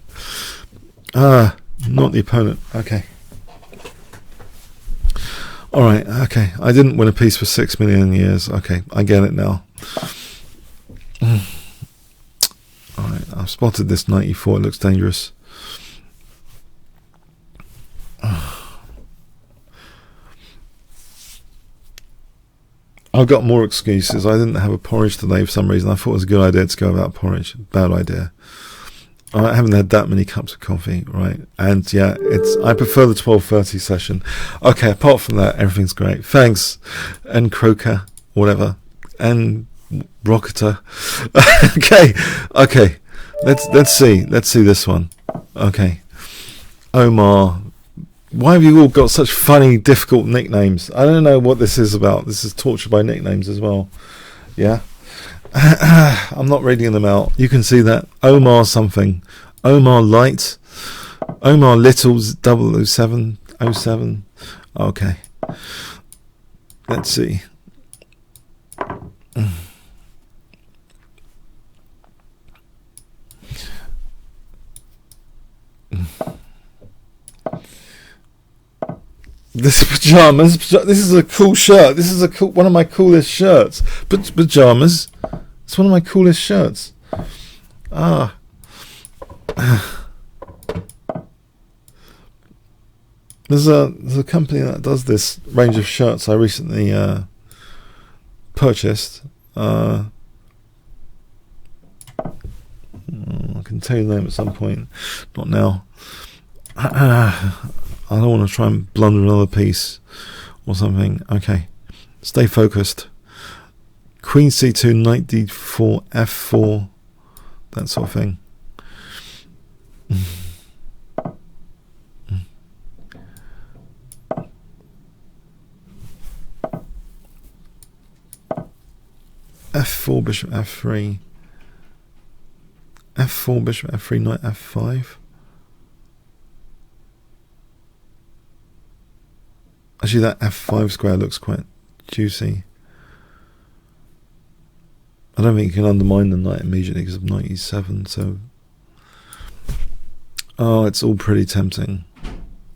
not the opponent. Okay. All right. Okay. I didn't win a piece for 6 million years. Okay, I get it now. All right. I've spotted this 94. It looks dangerous. I've got more excuses. I didn't have a porridge today for some reason. I thought it was a good idea to go without porridge. Bad idea. I haven't had that many cups of coffee, right? And yeah, I prefer the 12:30 session. Okay, apart from that, everything's great. Thanks, and Croker, whatever, and Rocketer. Okay. Let's see this one. Okay, Omar. Why have you all got such funny, difficult nicknames? I don't know what this is about. This is torture by nicknames as well. Yeah. I'm not reading them out. You can see that. Omar something. Omar Light. Omar Littles 007. Okay. Let's see. This pajamas. This is a cool shirt. This is one of my coolest shirts. But pajamas. It's one of my coolest shirts. There's a company that does this range of shirts I recently purchased. I can tell you the name at some point. Not now. I don't want to try and blunder another piece or something. Okay, stay focused. Queen c2, knight d4, f4, that sort of thing. f4, bishop f3, f4, bishop f3, knight f5. Actually, that f5 square looks quite juicy. I don't think you can undermine the knight immediately because of knight e7, so... Oh, it's all pretty tempting.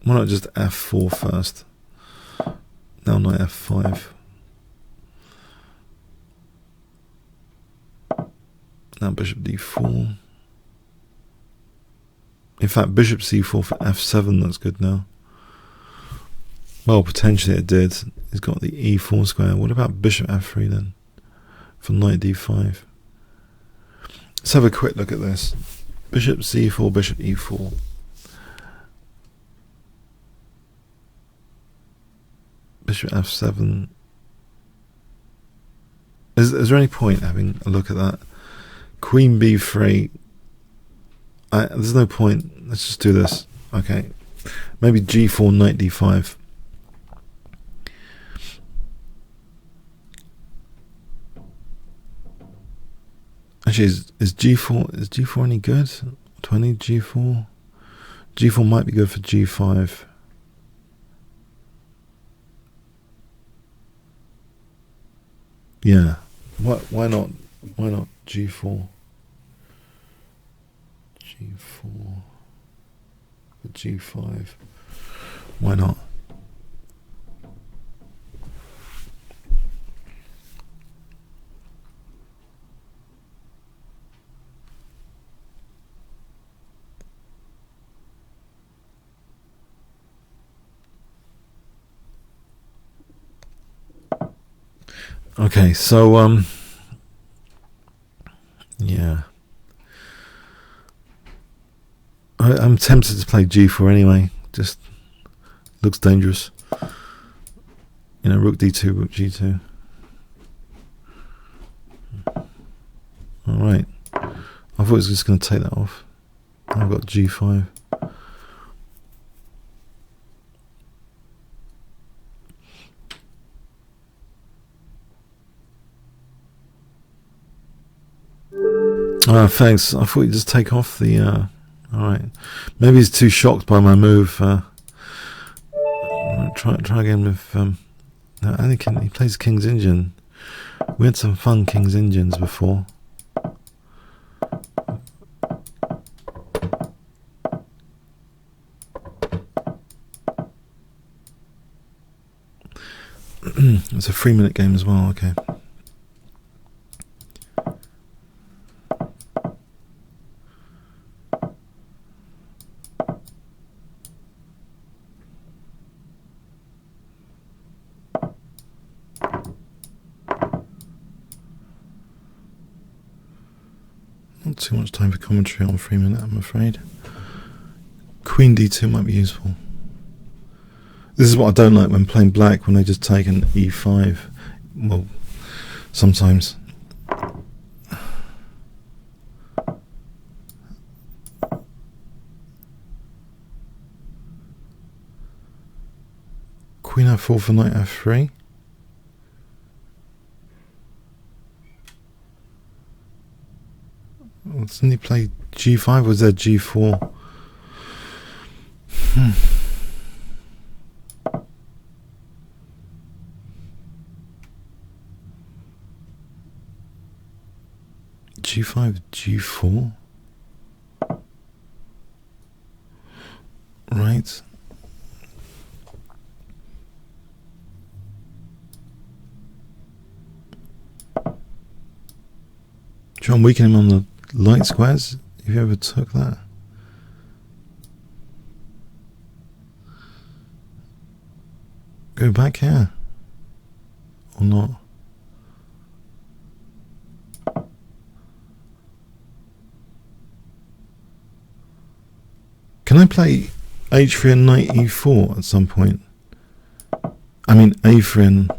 Why not just f4 first? Now knight f5. Now bishop d4. In fact, bishop c4 for f7 looks good now. Well, potentially it did. He's got the e4 square. What about bishop f3 then? For knight d5. Let's have a quick look at this. Bishop c4, bishop e4. Bishop f7. Is there any point having a look at that? Queen b3. There's no point. Let's just do this. Okay. Maybe g4, knight d5. Actually, is G4 any good? Do I need G4? G4 might be good for G5. Yeah. Why not? Why not G4? G4. G5. Why not? Okay, so yeah, I'm tempted to play G4 anyway. Just looks dangerous. You know, Rook D2, Rook G2. All right. I thought it was just going to take that off. I've got G5. Thanks. I thought you'd just take off the. Alright. Maybe he's too shocked by my move. Try again with. No, Anakin, he plays King's Indian. We had some fun King's Indians before. It's a 3-minute game as well. Okay. Not too much time for commentary on 3-minute, I'm afraid. Queen D2 might be useful. This is what I don't like when playing black, when they just take an E5. Well, sometimes. Queen F4 for knight F3. Well, doesn't he play G5 or is there G4? G5, G4. Right. Try and weaken him on the light squares, if you ever took that. Go back here. Or not. Can I play H3 and knight E4 at some point? I mean A3 and...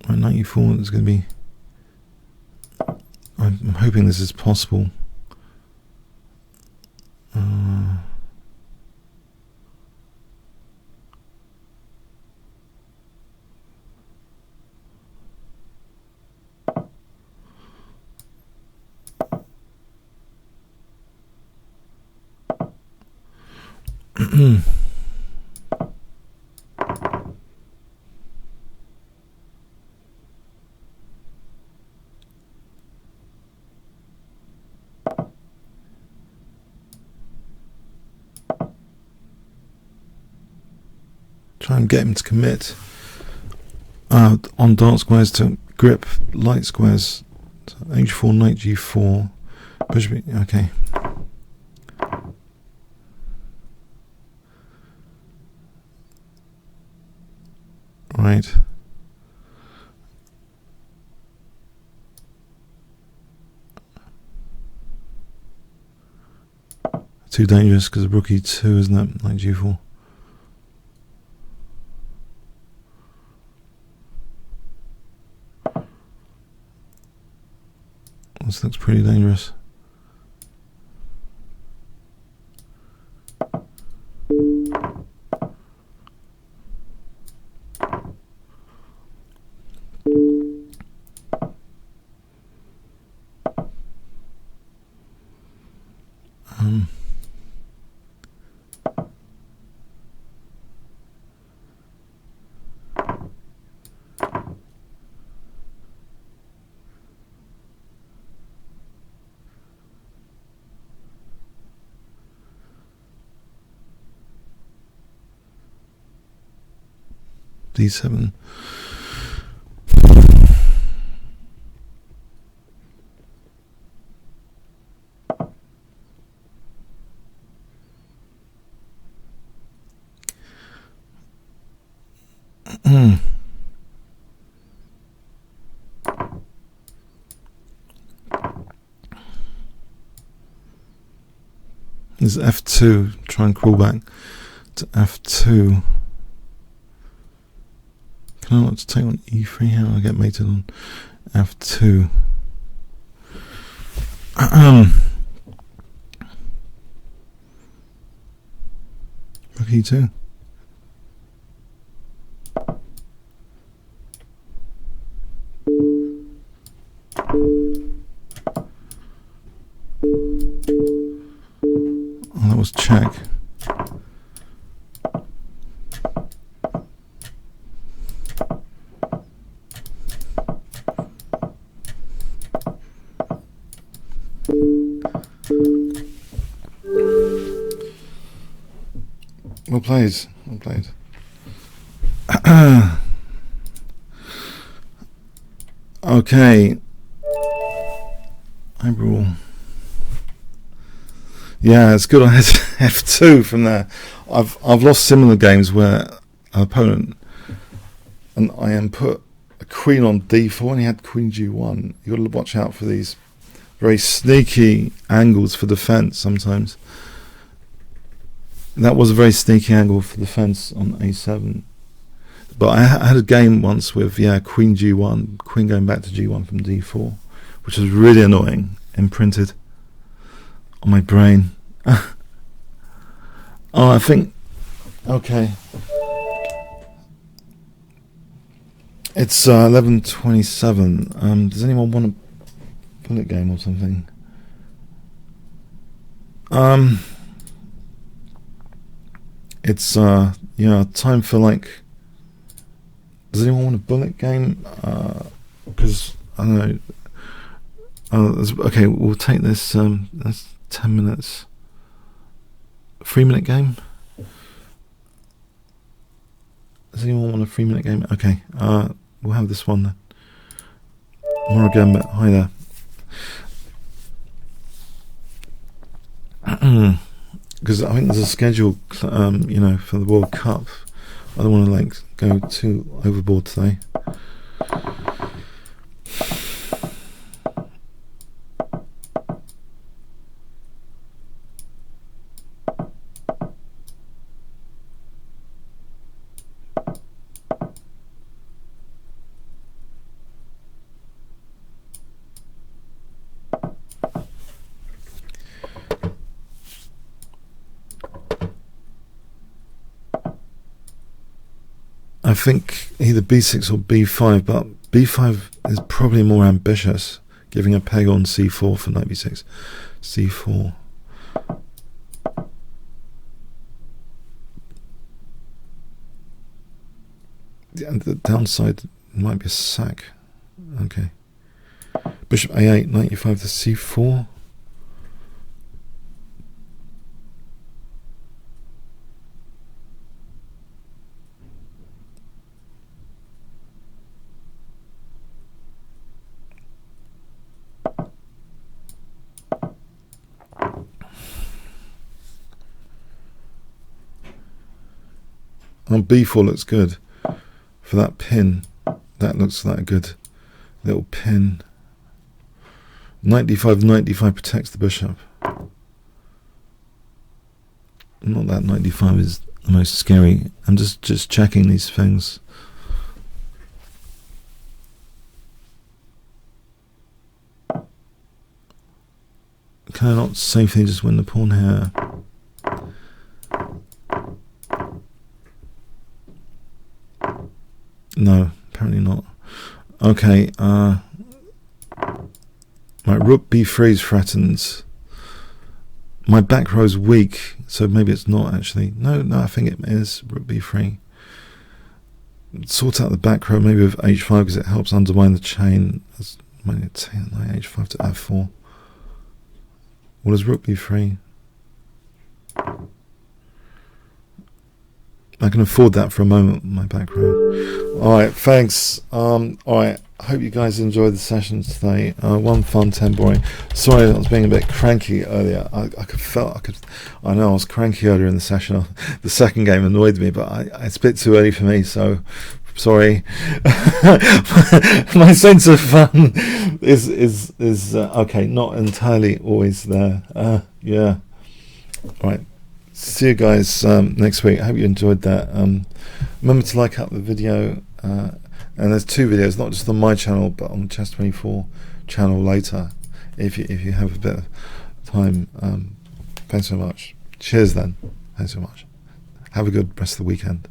Knight E4 is going to be... I'm hoping this is possible. Try and get him to commit on dark squares to grip light squares. So H4, knight G4. Bishop, okay. Right. Too dangerous because of Rook E2, isn't it? Knight G4. This looks pretty dangerous. d7. There's f2. Try and crawl back to f2. Can I not take on e3? How do I get mated on f2? Rook e2. Oh, that was check. Well played. Well played. Okay. I rule. Yeah, it's good. I had f2 from there. I've lost similar games where an opponent and I am put a queen on d4 and he had queen g1. You've got to watch out for these very sneaky angles for defense sometimes. That was a very sneaky angle for defense on a7. But I had a game once with queen g1, queen going back to g1 from d4, which was really annoying, imprinted on my brain. Oh, I think, okay. It's 11:27. Does anyone want a bullet game or something? It's time for like. Does anyone want a bullet game? Because I don't know. Okay, we'll take this. That's 10 minutes. 3-minute game. Does anyone want a 3-minute game? Okay. We'll have this one then. Mora Gambit. Hi there. Because I think there's a schedule, for the World Cup. I don't want to go too overboard today. I think either b6 or b5, but b5 is probably more ambitious, giving a peg on c4 for knight b6. c4. The downside might be a sack. Okay. Bishop a8, knight e5 to c4. On b4 looks good for that pin. That looks like a good little pin. Knight d5 protects the bishop. Not that knight d5 is the most scary. I'm just checking these things. Can I not safely just win the pawn here? No, apparently not. Okay, my rook b3 is threatened. My back row is weak, so maybe it's not actually. No, I think it is rook b3. Sort out the back row maybe with h5 because it helps undermine the chain. Might take knight h5 to f4. What is rook b3? I can afford that for a moment on my back road. Alright, thanks. Alright, I hope you guys enjoyed the sessions today. 1 fun, 10 boring. Sorry I was being a bit cranky earlier. I know I was cranky earlier in the session. The second game annoyed me, but it's a bit too early for me, so sorry. My sense of fun is okay, not entirely always there. Yeah. Alright. See you guys next week. I hope you enjoyed that. Remember to like up the video, and there's 2 videos, not just on my channel but on the Chess24 channel later, if you have a bit of time. Thanks so much. Cheers then. Thanks so much. Have a good rest of the weekend.